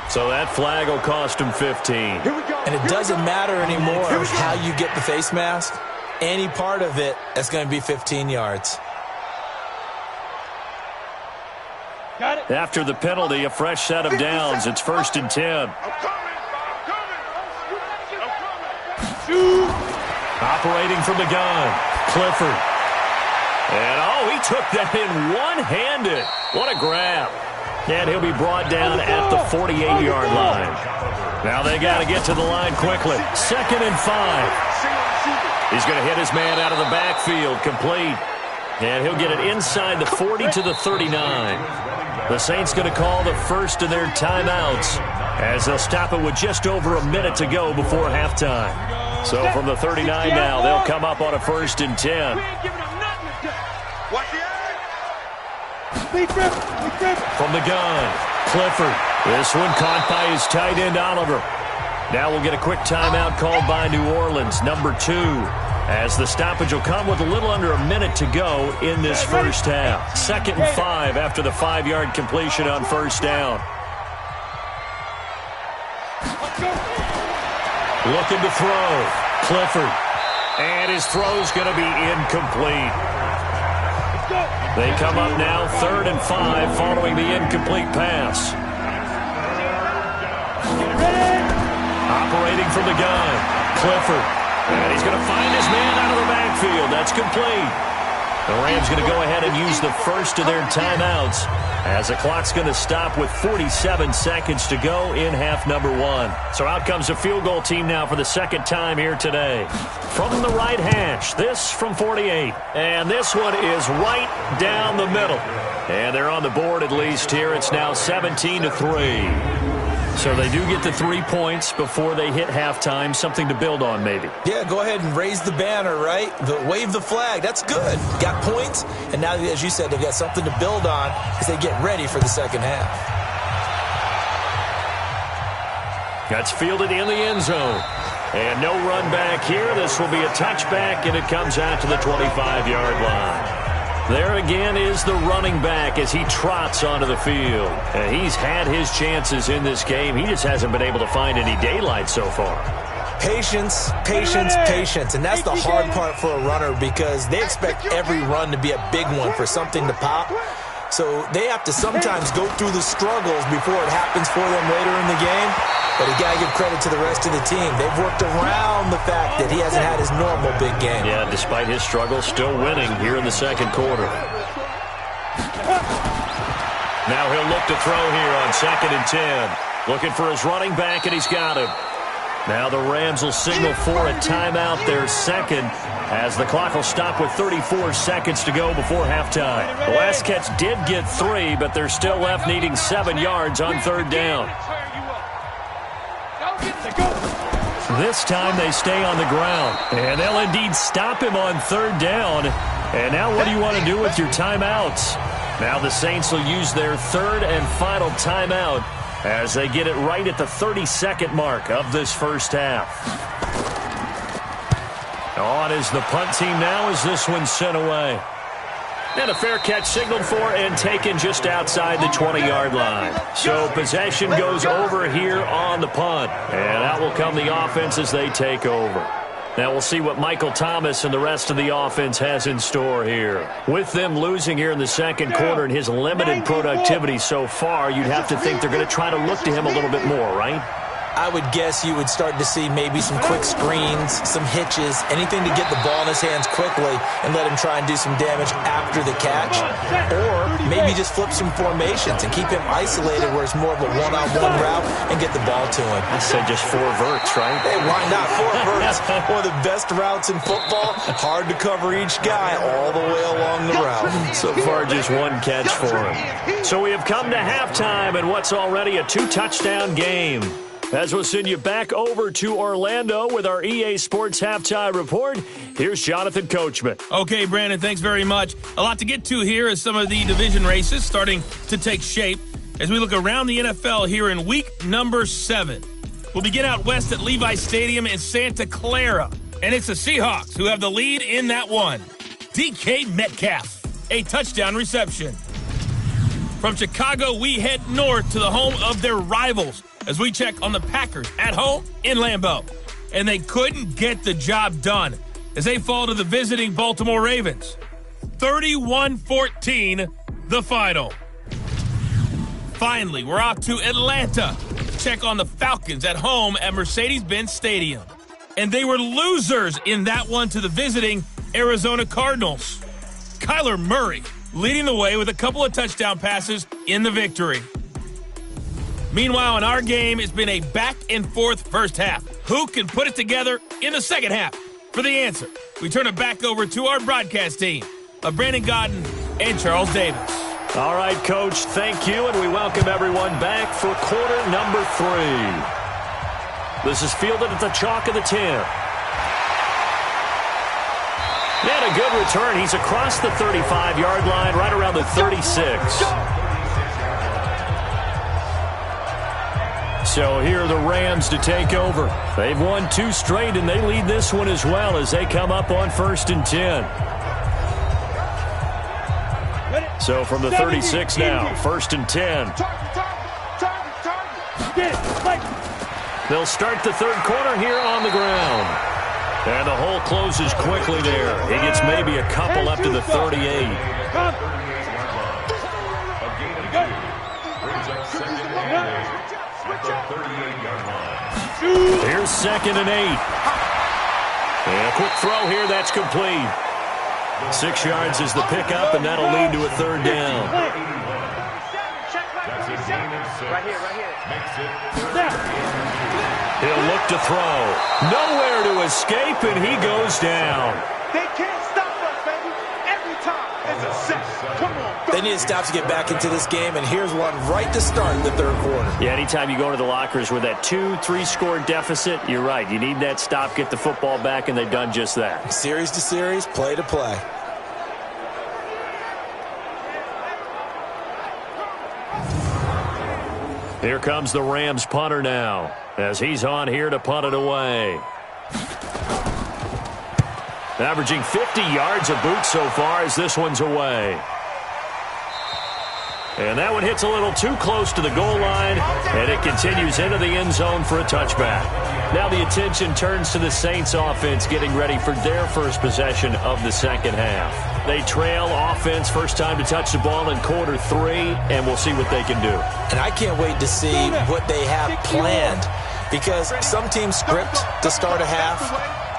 So that flag will cost him 15. And it doesn't matter anymore how you get the face mask. Any part of it, that's going to be 15 yards. Got it. After the penalty, a fresh set of downs. It's first and 10. Operating from the gun, Clifford. And, he took that in one-handed. What a grab. And he'll be brought down at the 48-yard line. Now they got to get to the line quickly. 2nd and 5. He's going to hit his man out of the backfield, complete. And he'll get it inside the 40 to the 39. The Saints going to call the first of their timeouts as they'll stop it with just over a minute to go before halftime. So from the 39 now, they'll come up on a 1st and 10. From the gun, Clifford. This one caught by his tight end, Oliver. Now we'll get a quick timeout called by New Orleans, number 2, as the stoppage will come with a little under a minute to go in this first half. 2nd and 5 after the 5-yard completion on first down. Looking to throw, Clifford. And his throw's going to be incomplete. They come up now 3rd and 5 following the incomplete pass. Operating from the gun, Clifford. And he's going to find his man out of the backfield. That's complete. The Rams going to go ahead and use the first of their timeouts as the clock's going to stop with 47 seconds to go in half number 1. So out comes the field goal team now for the second time here today. From the right hash, this from 48. And this one is right down the middle. And they're on the board at least here. It's now 17-3. So they do get the 3 points before they hit halftime. Something to build on, maybe. Yeah, go ahead and raise the banner, right? Wave the flag. That's good. Got points, and now, as you said, they've got something to build on as they get ready for the second half. That's fielded in the end zone. And no run back here. This will be a touchback, and it comes out to the 25-yard line. There again is the running back as he trots onto the field. And he's had his chances in this game. He just hasn't been able to find any daylight so far. Patience, patience, patience. And that's the hard part for a runner because they expect every run to be a big one for something to pop. So they have to sometimes go through the struggles before it happens for them later in the game. But you got to give credit to the rest of the team. They've worked around the fact that he hasn't had his normal big game. Yeah, despite his struggles, still winning here in the second quarter. Now he'll look to throw here on 2nd and 10. Looking for his running back, and he's got him. Now the Rams will signal for a timeout, their second, as the clock will stop with 34 seconds to go before halftime. The last catch did get 3, but they're still left needing 7 yards on 3rd down. This time they stay on the ground, and they'll indeed stop him on 3rd down. And now what do you want to do with your timeouts? Now the Saints will use their 3rd and final timeout as they get it right at the 30-second mark of this first half. On is the punt team now as this one's sent away. And a fair catch signaled for and taken just outside the 20-yard line. So possession goes over here on the punt. And out will come the offense as they take over. Now we'll see what Michael Thomas and the rest of the offense has in store here. With them losing here in the second quarter and his limited productivity so far, you'd have to think they're going to try to look to him a little bit more, right? I would guess you would start to see maybe some quick screens, some hitches, anything to get the ball in his hands quickly and let him try and do some damage after the catch. Or maybe just flip some formations and keep him isolated where it's more of a one-on-one route and get the ball to him. I said just 4 verts, right? Hey, why not 4 verts? One of the best routes in football. Hard to cover each guy all the way along the route. So far, just 1 catch for him. So we have come to halftime in what's already a 2-touchdown game. As we'll send you back over to Orlando with our EA Sports Halftime Report, here's Jonathan Coachman. Okay, Brandon, thanks very much. A lot to get to here as some of the division races starting to take shape as we look around the NFL here in week number 7. We'll begin out west at Levi Stadium in Santa Clara, and it's the Seahawks who have the lead in that one. DK Metcalf, a touchdown reception. From Chicago, we head north to the home of their rivals, as we check on the Packers at home in Lambeau. And they couldn't get the job done as they fall to the visiting Baltimore Ravens. 31-14, the final. Finally, we're off to Atlanta to check on the Falcons at home at Mercedes-Benz Stadium. And they were losers in that one to the visiting Arizona Cardinals. Kyler Murray leading the way with a couple of touchdown passes in the victory. Meanwhile, in our game, it's been a back-and-forth first half. Who can put it together in the second half? For the answer, we turn it back over to our broadcast team of Brandon Godden and Charles Davis. All right, Coach, thank you, and we welcome everyone back for quarter number 3. This is fielded at the chalk of the 10. And a good return. He's across the 35-yard line, right around the 36. So here are the Rams to take over. They've won 2 straight, and they lead this one as well as they come up on 1st and 10. So from the 36 now, 1st and 10. They'll start the third quarter here on the ground. And the hole closes quickly there. He gets maybe a couple up to the 38. Here's 2nd and 8. And a quick throw here, that's complete. 6 yards is the pickup, and that'll lead to a 3rd down. Right here. He'll look to throw. Nowhere to escape, and he goes down. They can't stop us, baby. Every time it's a set. Come on. They need to stop to get back into this game, and here's one right to start the third quarter. Yeah, anytime you go into the lockers with that 2-3 score deficit, you're right. You need that stop, get the football back, and they've done just that. Series to series, play to play. Here comes the Rams punter now, as he's on here to punt it away. Averaging 50 yards a boot so far as this one's away. And that one hits a little too close to the goal line, and it continues into the end zone for a touchback. Now the attention turns to the Saints offense getting ready for their first possession of the second half. They trail offense, first time to touch the ball in quarter 3, and we'll see what they can do. And I can't wait to see what they have planned, because some teams script to start a half.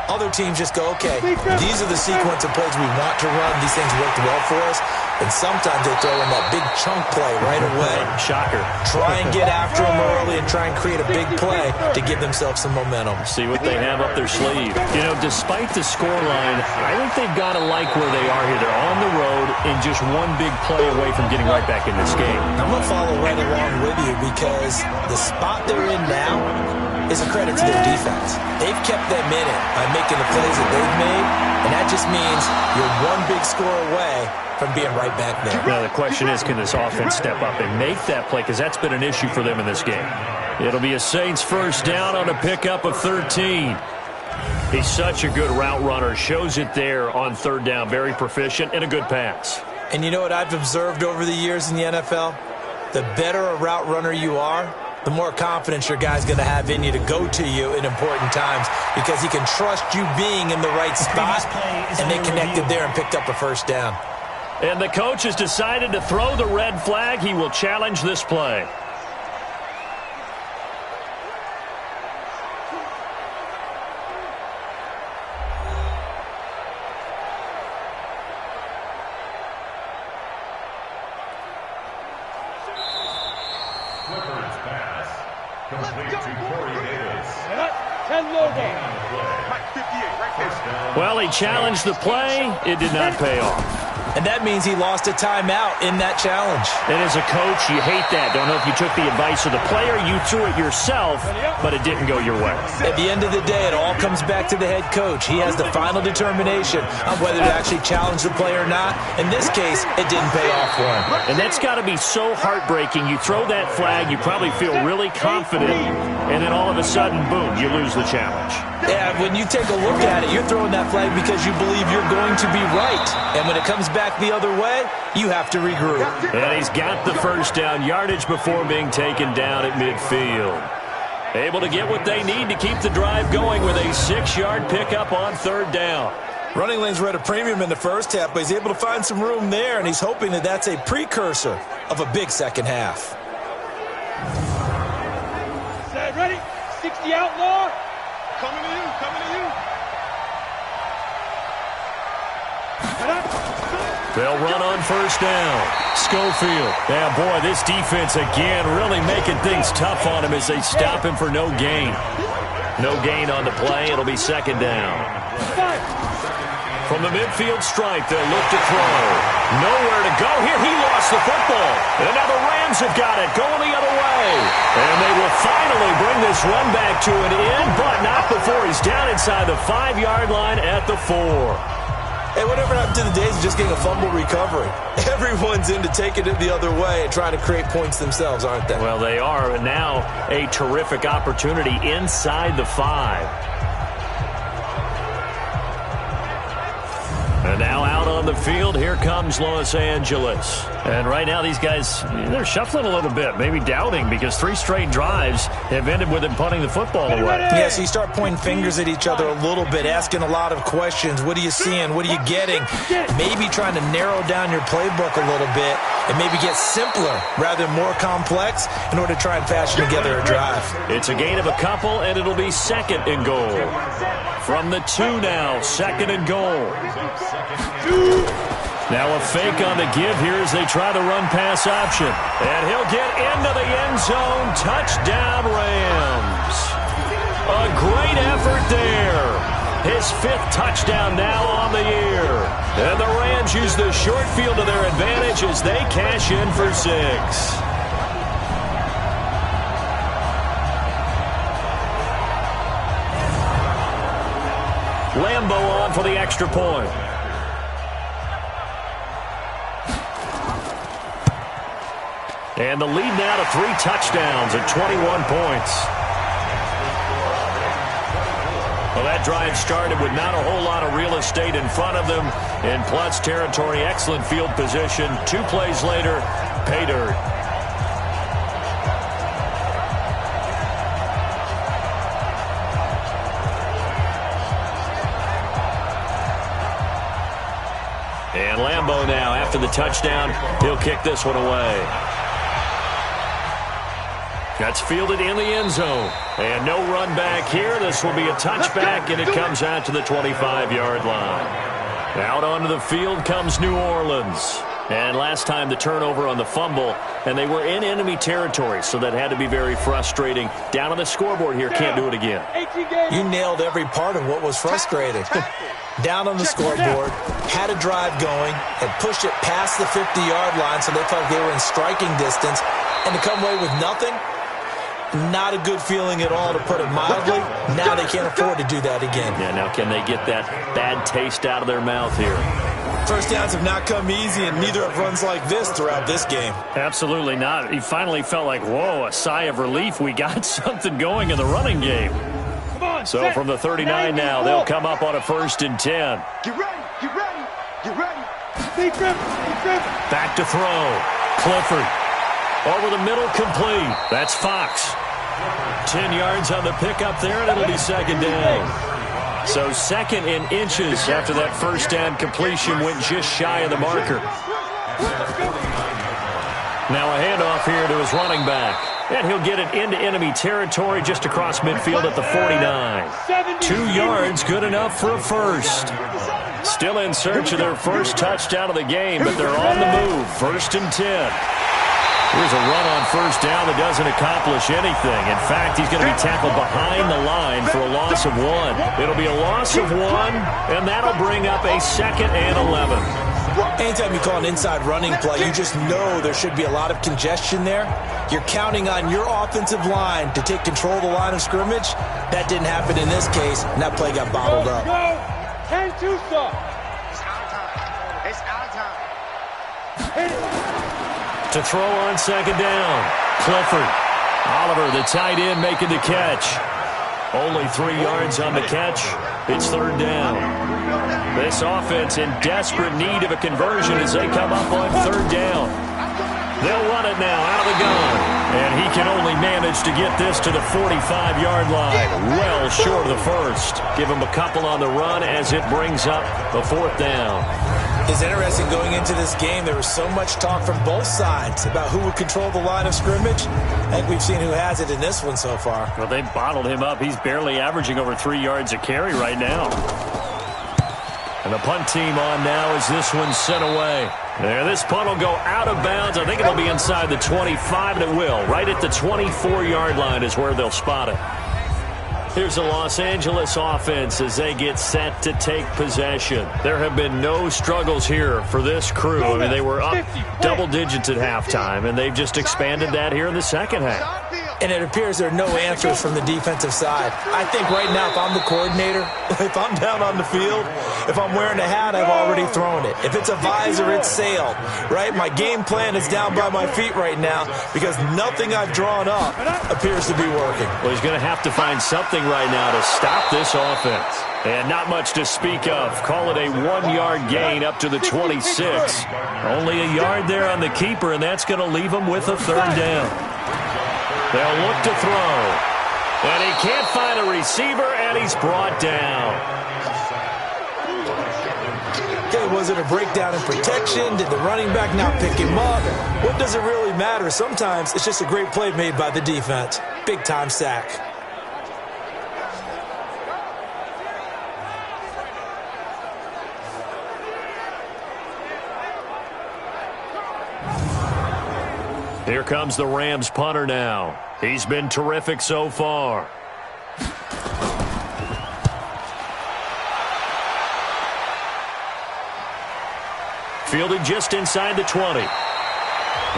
Other teams just go, okay, these are the sequence of plays we want to run. These things worked well for us. And sometimes they throw in that big chunk play right away. Shocker. Try and get after them early and try and create a big play to give themselves some momentum. See what they have up their sleeve. You know, despite the scoreline, I think they've got to like where they are here. They're on the road and just one big play away from getting right back in this game. I'm going to follow right along with you because the spot they're in now is a credit to their defense. They've kept them in it by making the plays that they've made, and that just means you're one big score away from being right back there. Now the question is, can this offense step up and make that play? Because that's been an issue for them in this game. It'll be a Saints first down on a pickup of 13. He's such a good route runner. Shows it there on third down. Very proficient and a good pass. And you know what I've observed over the years in the NFL? The better a route runner you are, the more confidence your guy's going to have in you to go to you in important times because he can trust you being in the right spot, and they connected there and picked up a first down. And the coach has decided to throw the red flag. He will challenge this play. Clifford's pass complete to Corey Davis. 10 logo. Well, he challenged the play. It did not pay off. And that means he lost a timeout in that challenge. And as a coach, you hate that. Don't know if you took the advice of the player, you threw it yourself, but it didn't go your way. At the end of the day, it all comes back to the head coach. He has the final determination on whether to actually challenge the play or not. In this case, it didn't pay off for him. And that's got to be so heartbreaking. You throw that flag, you probably feel really confident, and then all of a sudden, boom, you lose the challenge. Yeah, when you take a look at it, you're throwing that flag because you believe you're going to be right. And when it comes back the other way, you have to regroup. And he's got the first down, yardage before being taken down at midfield. Able to get what they need to keep the drive going with a 6-yard pickup on third down. Running lanes were at a premium in the first half, but he's able to find some room there, and he's hoping that that's a precursor of a big second half. Set, ready? 60 outlaw. Coming to you, coming to you. They'll run on first down. Schofield. Yeah, boy, this defense again really making things tough on him as they stop him for no gain. No gain on the play. It'll be second down. From the midfield stripe, they'll look to throw. Nowhere to go here. He lost the football. And now the Rams have got it, going the other way. And they will finally bring this run back to an end, but not before he's down inside the 5-yard line at the 4. Hey, whatever happened to the days of just getting a fumble recovery? Everyone's into taking it the other way and trying to create points themselves, aren't they? Well, they are, and now a terrific opportunity inside the 5. And now out on the field, here comes Los Angeles. And right now these guys, they're shuffling a little bit, maybe doubting, because 3 straight drives have ended with him punting the football away. Yeah, so you start pointing fingers at each other a little bit, asking a lot of questions. What are you seeing? What are you getting? Maybe trying to narrow down your playbook a little bit and maybe get simpler rather than more complex in order to try and fashion together a drive. It's a gain of a couple, and it'll be second and goal. From the 2 now, second and goal. Now a fake on the give here as they try the run-pass option. And he'll get into the end zone. Touchdown, Rams. A great effort there. His 5th touchdown now on the year. And the Rams use the short field to their advantage as they cash in for 6. Lambo on for the extra point. And the lead now to 3 touchdowns at 21 points. Well, that drive started with not a whole lot of real estate in front of them. In plus territory, excellent field position. 2 plays later, Pay dirt. And Lambeau now, after the touchdown, he'll kick this one away. That's fielded in the end zone. And no run back here. This will be a touchback, and it comes out to the 25-yard line. Out onto the field comes New Orleans. And last time the turnover on the fumble, and they were in enemy territory, so that had to be very frustrating. Down on the scoreboard here, can't do it again. You nailed every part of what was frustrating. Down on the scoreboard, had a drive going, had pushed it past the 50-yard line so they felt they were in striking distance, and to come away with nothing, not a good feeling at all, to put it mildly. Now they can't afford to do that again. Yeah, now can they get that bad taste out of their mouth here? First downs have not come easy, and neither have runs like this throughout this game. Absolutely not. He finally felt like, whoa, a sigh of relief. We got something going in the running game. So from the 39 now, they'll come up on a 1st and 10. Get ready, get ready, get ready. Back to throw. Clifford. Over the middle, complete. That's Fox. 10 yards on the pickup there, and it'll be 2nd down. So 2nd in inches after that 1st down completion went just shy of the marker. Now a handoff here to his running back. And he'll get it into enemy territory just across midfield at the 49. 2 yards, good enough for a first. Still in search of their first touchdown of the game, but they're on the move. 1st and 10. Here's a run on 1st down that doesn't accomplish anything. In fact, he's going to be tackled behind the line for a loss of 1. It'll be a loss of 1, and that'll bring up a 2nd and 11. Anytime you call an inside running play, you just know there should be a lot of congestion there. You're counting on your offensive line to take control of the line of scrimmage. That didn't happen in this case, and that play got bottled up. 10-2 stop. It's our time. Hit it. To throw on 2nd down. Clifford. Oliver, the tight end, making the catch. Only 3 yards on the catch. It's 3rd down. This offense in desperate need of a conversion as they come up on 3rd down. They'll run it now out of the gun. And he can only manage to get this to the 45-yard line. Well short of the first. Give him a couple on the run as it brings up the 4th down. It's interesting going into this game. There was so much talk from both sides about who would control the line of scrimmage. I think we've seen who has it in this one so far. Well, they bottled him up. He's barely averaging over 3 yards a carry right now. And the punt team on now as this one's sent away. There, this punt will go out of bounds. I think it'll be inside the 25, and it will. Right at the 24-yard line is where they'll spot it. Here's the Los Angeles offense as they get set to take possession. There have been no struggles here for this crew. I mean, they were up double digits at halftime, and they've just expanded that here in the 2nd half. And it appears there are no answers from the defensive side. I think right now, if I'm the coordinator, if I'm down on the field, if I'm wearing a hat, I've already thrown it. If it's a visor, it's sailed, right? My game plan is down by my feet right now because nothing I've drawn up appears to be working. Well, he's going to have to find something right now to stop this offense. And not much to speak of. Call it a 1-yard gain up to the 26. Only a yard there on the keeper, and that's going to leave him with a 3rd down. They'll look to throw. And he can't find a receiver, and he's brought down. Okay, was it a breakdown in protection? Did the running back not pick him up? What does it really matter? Sometimes it's just a great play made by the defense. Big-time sack. Here comes the Rams punter now. He's been terrific so far. Fielded just inside the 20. And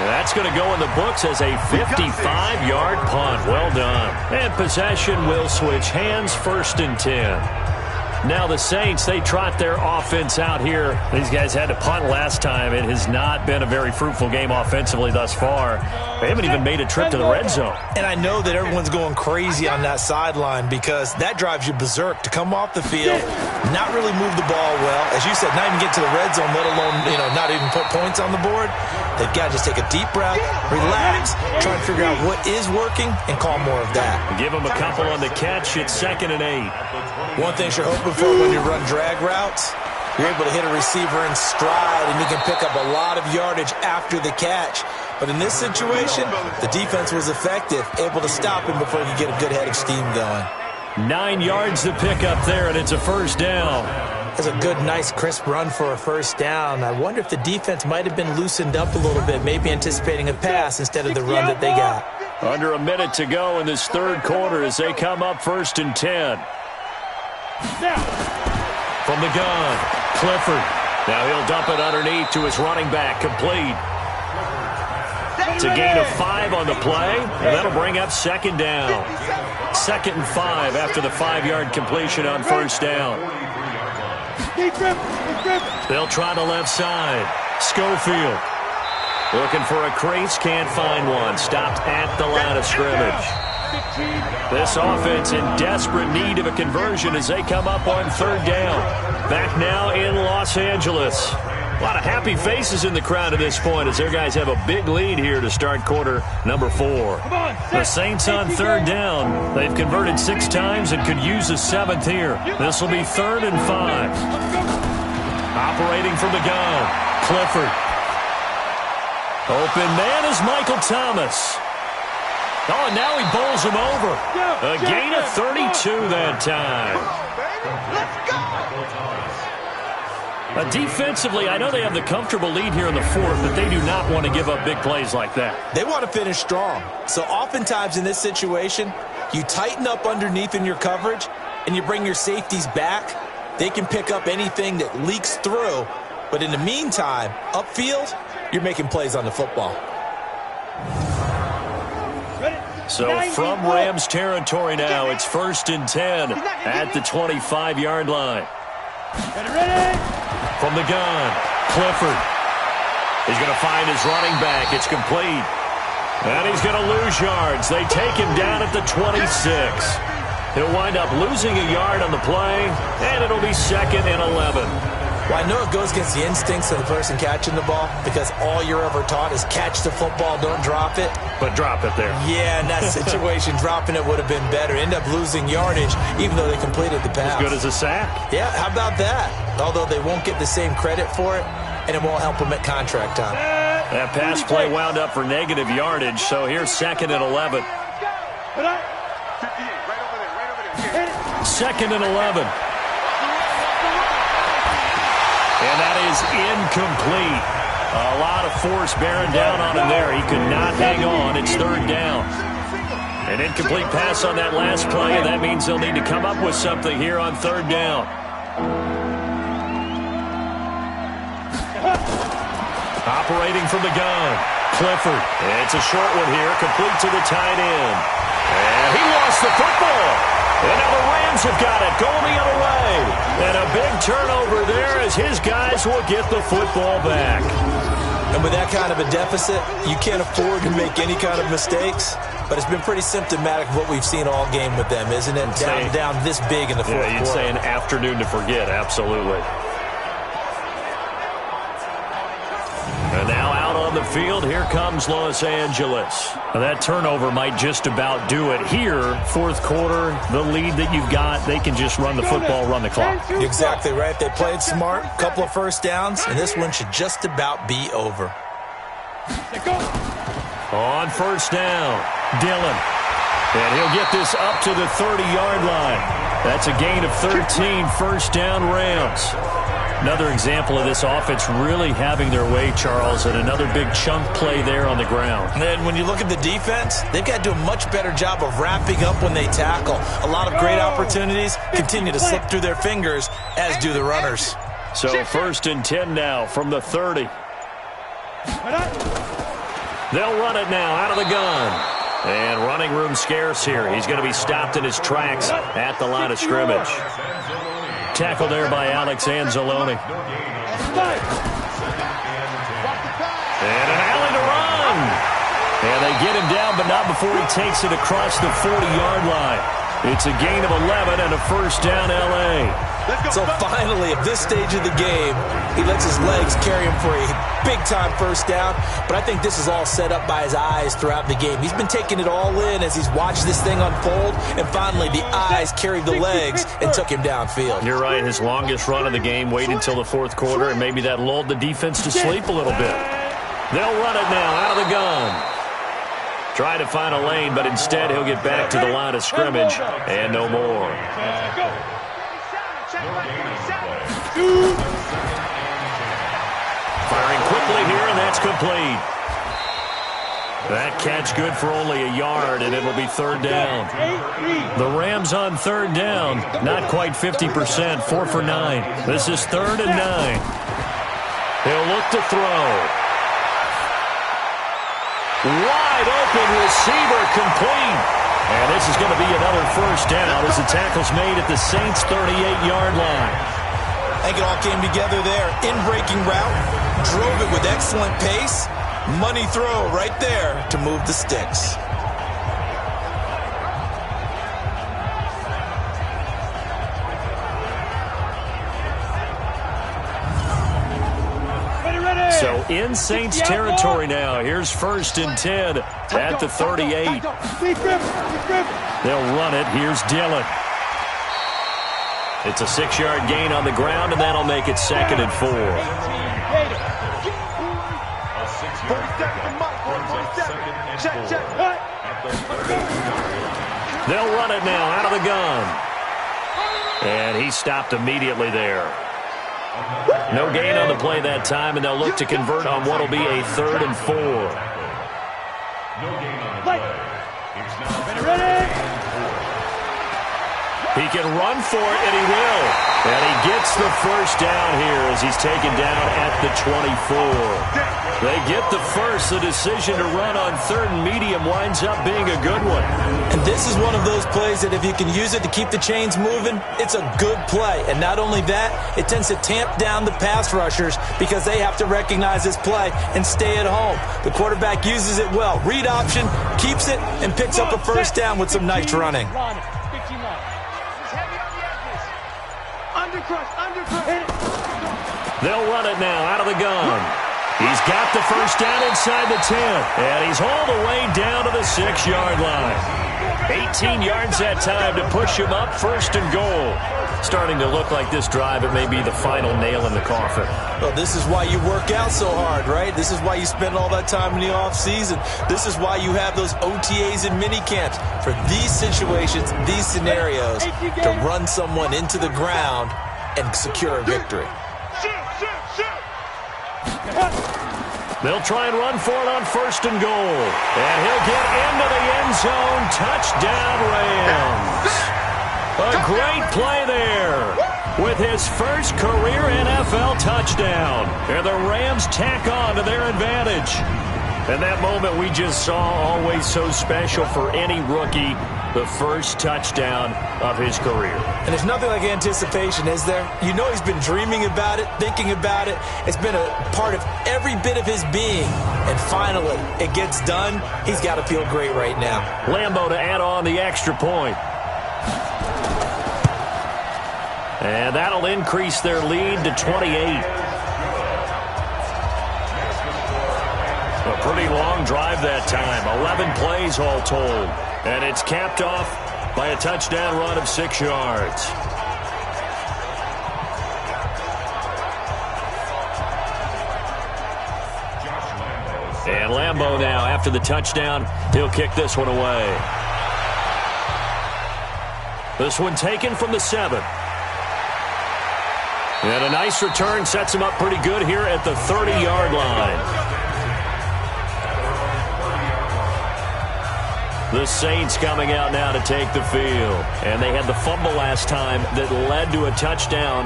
that's going to go in the books as a 55-yard punt. Well done. And possession will switch hands. 1st and 10. Now the Saints, they trot their offense out here. These guys had to punt last time. It has not been a very fruitful game offensively thus far. They haven't even made a trip to the red zone. And I know that everyone's going crazy on that sideline because that drives you berserk to come off the field, not really move the ball well. As you said, not even get to the red zone, let alone, not even put points on the board. They've got to just take a deep breath, relax, try and figure out what is working, and call more of that. Give them a couple on the catch. It's 2nd and 8. One thing you're hoping for when you run drag routes, you're able to hit a receiver in stride, and you can pick up a lot of yardage after the catch. But in this situation, the defense was effective, able to stop him before he could get a good head of steam going. 9 yards to pick up there, and it's a first down. That's a good, nice, crisp run for a first down. I wonder if the defense might have been loosened up a little bit, maybe anticipating a pass instead of the run that they got. Under a minute to go in this third quarter as they come up 1st and 10. From the gun, Clifford. Now he'll dump it underneath to his running back, complete. It's a gain of 5 on the play, and that'll bring up 2nd down. 2nd and 5 after the 5-yard completion on first down. They'll try the left side. Schofield looking for a crease, can't find one. Stopped at the line of scrimmage. This offense in desperate need of a conversion as they come up on 3rd down. Back now in Los Angeles. A lot of happy faces in the crowd at this point as their guys have a big lead here to start quarter number 4. The Saints on 3rd down. They've converted 6 times and could use a 7th here. This will be 3rd and 5. Operating from the gun, Clifford. Open man is Michael Thomas. Oh, and now he bowls him over. A gain of 32 that time. Defensively, I know they have the comfortable lead here in the 4th, but they do not want to give up big plays like that. They want to finish strong. So oftentimes in this situation, you tighten up underneath in your coverage, and you bring your safeties back. They can pick up anything that leaks through. But in the meantime, upfield, you're making plays on the football. So from Rams territory now, it's 1st and 10 at the 25-yard line. From the gun, Clifford. He's going to find his running back. It's complete. And he's going to lose yards. They take him down at the 26. He'll wind up losing a yard on the play, and it'll be 2nd and 11. Well, I know it goes against the instincts of the person catching the ball because all you're ever taught is catch the football, don't drop it. But drop it there. Yeah, in that situation, dropping it would have been better. End up losing yardage even though they completed the pass. As good as a sack. Yeah, how about that? Although they won't get the same credit for it, and it won't help them at contract time. That pass play wound up for negative yardage, so here's 2nd and 11. 2nd and 11. And that is incomplete. A lot of force bearing down on him there. He could not hang on. It's 3rd down. An incomplete pass on that last play, and that means they'll need to come up with something here on 3rd down. Operating from the gun, Clifford. It's a short one here, complete to the tight end. And he lost the football. And now the Rams have got it, going the other way. And a big turnover there as his guys will get the football back. And with that kind of a deficit, you can't afford to make any kind of mistakes. But it's been pretty symptomatic of what we've seen all game with them, isn't it? Down this big in the fourth quarter. Yeah, you'd say an afternoon to forget, absolutely. And now out on the field, here comes Los Angeles. Now that turnover might just about do it here. Fourth quarter, the lead that you've got, they can just run the football, run the clock. Exactly right. They played smart, couple of first downs, and this one should just about be over. On first down, Dillon. And he'll get this up to the 30-yard line. That's a gain of 13, first down Rams. Another example of this offense really having their way, Charles, and another big chunk play there on the ground. And when you look at the defense, they've got to do a much better job of wrapping up when they tackle. A lot of great opportunities continue to slip through their fingers, as do the runners. So 1st and 10 now from the 30. They'll run it now out of the gun. And running room scarce here. He's going to be stopped in his tracks at the line of scrimmage. Tackle there by Alex Anzalone. And an alley to run. And they get him down, but not before he takes it across the 40-yard line. It's a gain of 11 and a first down, L.A. So finally, at this stage of the game, he lets his legs carry him for a big-time first down. But I think this is all set up by his eyes throughout the game. He's been taking it all in as he's watched this thing unfold. And finally, the eyes carried the legs and took him downfield. You're right. His longest run of the game waited until the fourth quarter, and maybe that lulled the defense to sleep a little bit. They'll run it now out of the gun. Try to find a lane, but instead he'll get back to the line of scrimmage and no more. Firing quickly here, and that's complete. That catch good for only a yard, and it'll be third down. The Rams on third down, not quite 50%, 4 for 9. This is 3rd and 9. He'll look to throw. Wide open receiver complete. And this is going to be another first down as the tackle's made at the Saints' 38-yard line. I think it all came together there. In-breaking route, drove it with excellent pace. Money throw right there to move the sticks. So in Saints territory now. Here's 1st and 10 at the 38. They'll run it. Here's Dillon. It's a 6-yard gain on the ground, and that'll make it 2nd and 4. They'll run it now out of the gun. And he stopped immediately there. No gain on the play that time, and they'll look to convert on what will be a 3rd and 4. No gain on the play. It's now ready. He can run for it, and he will. And he gets the first down here as he's taken down at the 24. They get the first. The decision to run on 3rd and medium winds up being a good one. And this is one of those plays that if you can use it to keep the chains moving, it's a good play. And not only that, it tends to tamp down the pass rushers because they have to recognize this play and stay at home. The quarterback uses it well. Read option, keeps it, and picks up a first down with some nice running. They'll run it now out of the gun. He's got the first down inside the 10, and he's hauled away down to the 6-yard line. 18 yards that time to push him up, 1st and goal. Starting to look like this drive, it may be the final nail in the coffin. Well, this is why you work out so hard, right? This is why you spend all that time in the offseason. This is why you have those OTAs and mini camps for these situations, these scenarios, to run someone into the ground and secure a victory. They'll try and run for it on 1st and goal. And he'll get into the end zone. Touchdown, Rams. A great play there with his first career NFL touchdown. And the Rams tack on to their advantage. And that moment we just saw, always so special for any rookie, the first touchdown of his career. And there's nothing like anticipation, is there? You know he's been dreaming about it, thinking about it. It's been a part of every bit of his being. And finally, it gets done. He's got to feel great right now. Lambeau to add on the extra point. And that'll increase their lead to 28. A pretty long drive that time. 11 plays all told. And it's capped off by a touchdown run of 6 yards. And Lambeau now, after the touchdown, he'll kick this one away. This one taken from the 7. And a nice return sets him up pretty good here at the 30-yard line. The Saints coming out now to take the field. And they had the fumble last time that led to a touchdown.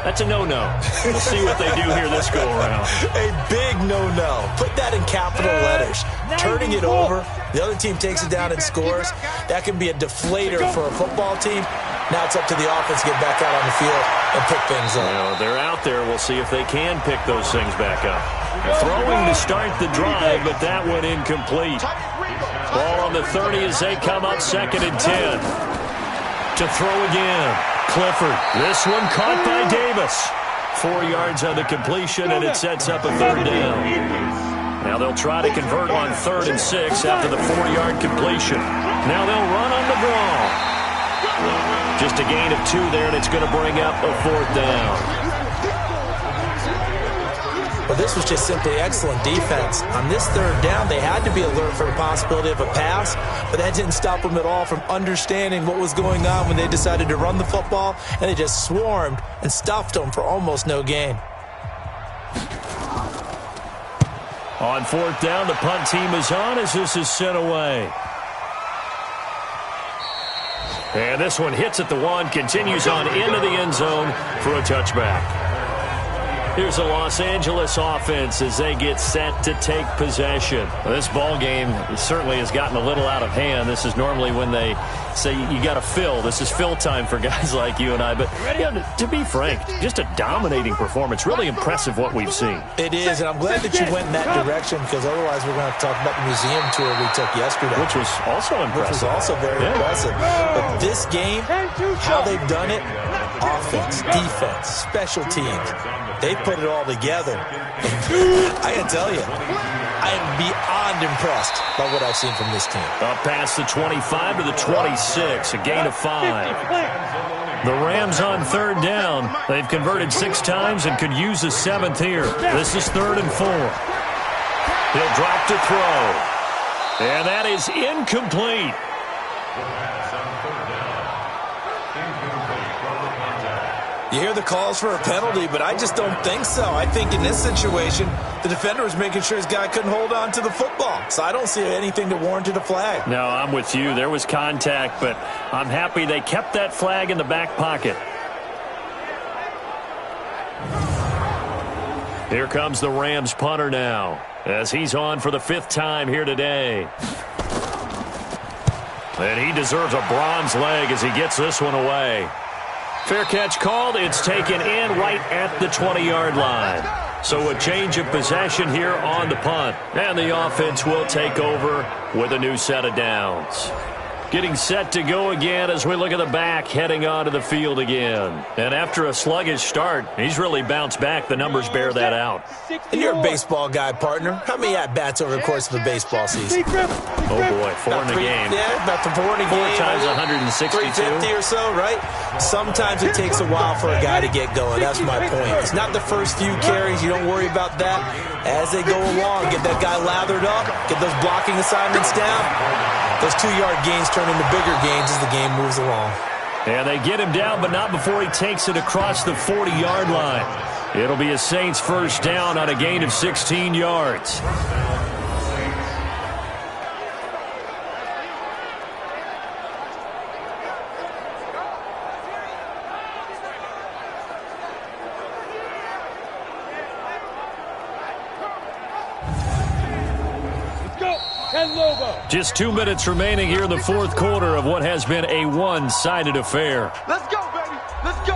That's a no-no. We'll see what they do here this go-around. A big no-no. Put that in capital letters. Turning it over, the other team takes it down and scores. That can be a deflator for a football team. Now it's up to the offense to get back out on the field and pick things up. Well, they're out there. We'll see if they can pick those things back up. Throwing to start the drive, but that went incomplete. Ball on the 30 as they come up 2nd and 10. To throw again. Clifford. This one caught by Davis. 4 yards on the completion, and it sets up a 3rd down. Now they'll try to convert on 3rd and 6 after the 4-yard completion. Now they'll run on the draw. Just a gain of 2 there, and it's going to bring up a 4th down. Well, this was just simply excellent defense. On this 3rd down, they had to be alert for the possibility of a pass, but that didn't stop them at all from understanding what was going on when they decided to run the football, and they just swarmed and stuffed them for almost no gain. On 4th down, the punt team is on as this is sent away. And this one hits at the 1, continues on into the end zone for a touchback. Here's the Los Angeles offense as they get set to take possession. Well, this ball game certainly has gotten a little out of hand. This is normally when they say you got to fill. This is fill time for guys like you and I. But to be frank, just a dominating performance. Really impressive what we've seen. It is, and I'm glad that you went in that direction because otherwise we're going to have to talk about the museum tour we took yesterday. Which was also impressive. Which was also very impressive. But this game, how they've done it, offense, defense, special teams, they put it all together. I can tell you, I am beyond impressed by what I've seen from this team. Up past the 25 to the 26, a gain of 5. The Rams on 3rd down. They've converted 6 times and could use a 7th here. This is 3rd and 4. He'll drop to throw. And that is incomplete. You hear the calls for a penalty, but I just don't think so. I think in this situation, the defender was making sure his guy couldn't hold on to the football. So I don't see anything that warranted a flag. No, I'm with you. There was contact, but I'm happy they kept that flag in the back pocket. Here comes the Rams punter now, as he's on for the 5th time here today. And he deserves a bronze leg as he gets this one away. Fair catch called. It's taken in right at the 20-yard line. So a change of possession here on the punt. And the offense will take over with a new set of downs. Getting set to go again as we look at the back heading onto the field again. And after a sluggish start, he's really bounced back. The numbers bear that out. And you're a baseball guy, partner. How many at-bats over the course of a baseball season? Oh, boy, 4 in a game. Yeah, about 4 in a game. 4 times 162. 350 or so, right? Sometimes it takes a while for a guy to get going. That's my point. It's not the first few carries. You don't worry about that. As they go along, get that guy lathered up, get those blocking assignments down. Those 2-yard gains turn into bigger gains as the game moves along. And they get him down, but not before he takes it across the 40-yard line. It'll be a Saints 1st down on a gain of 16 yards. Just 2 minutes remaining here in the 4th quarter of what has been a one-sided affair. Let's go, baby. Let's go.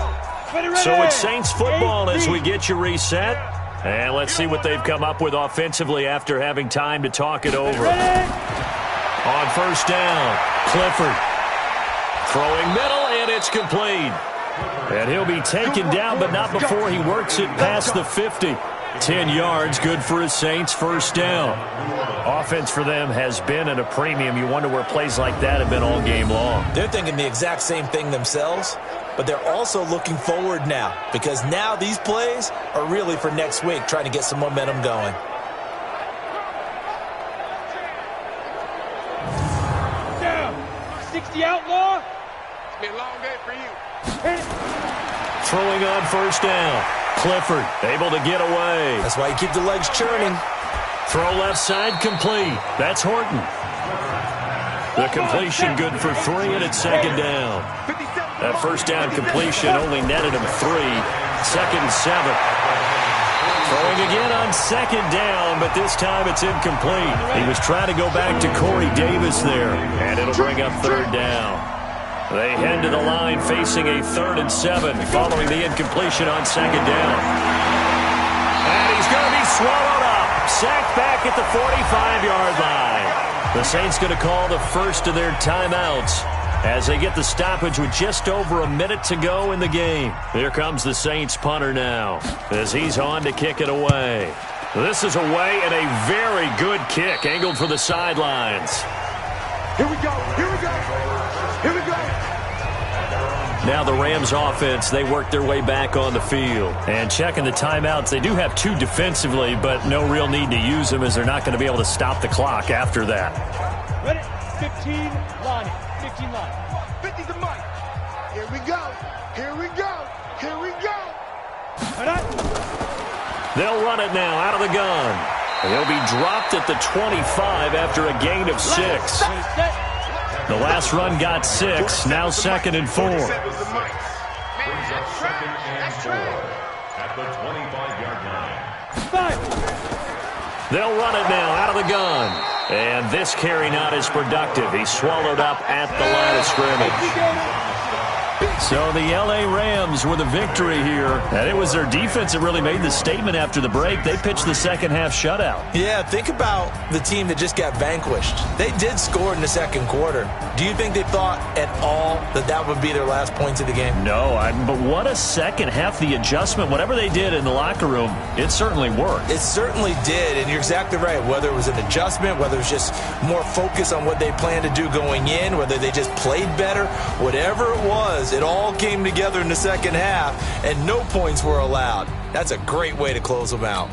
Ready. So it's Saints football as we get you reset. And let's see what they've come up with offensively after having time to talk it over. On 1st down, Clifford. Throwing middle, and it's complete. And he'll be taken down, but not before he works it past the 50. 10 yards, good for his Saints 1st down. Offense for them has been at a premium. You wonder where plays like that have been all game long. They're thinking the exact same thing themselves, but they're also looking forward now because now these plays are really for next week, trying to get some momentum going. Down. 60 outlaw. It's been a long day for you. Throwing on 1st down. Clifford able to get away. That's why you keep the legs churning. Throw left side complete. That's Horton. The completion good for 3, and it's 2nd down. That 1st down completion only netted him 3. 2nd and 7. Throwing again on 2nd down, but this time it's incomplete. He was trying to go back to Corey Davis there, and it'll bring up 3rd down. They head to the line facing a 3rd and 7 following the incompletion on 2nd down. And he's going to be swallowed up. Sacked back at the 45-yard line. The Saints going to call the first of their timeouts as they get the stoppage with just over a minute to go in the game. Here comes the Saints punter now as he's on to kick it away. This is away and a very good kick angled for the sidelines. Here we go. Here we go. Here we go. Now the Rams offense, they work their way back on the field. And checking the timeouts, they do have 2 defensively, but no real need to use them as they're not going to be able to stop the clock after that. Ready? 15 line. 15 line. 50's the mic. Here we go. Here we go. Here we go. They'll run it now out of the gun. He'll be dropped at the 25 after a gain of 6. The last run got 6. Now 2nd and 4. Brings up 2nd and 4 at the 25-yard line. They'll run it now out of the gun. And this carry not as productive. He's swallowed up at the line of scrimmage. So the L.A. Rams with a victory here. And it was their defense that really made the statement after the break. They pitched the second-half shutout. Yeah, think about the team that just got vanquished. They did score in the 2nd quarter. Do you think they thought at all that that would be their last points of the game? No, but what a second half. The adjustment, whatever they did in the locker room, it certainly worked. It certainly did, and you're exactly right. Whether it was an adjustment, whether it was just more focus on what they planned to do going in, whether they just played better, whatever it was, it all came together in the second half, and no points were allowed. That's a great way to close them out.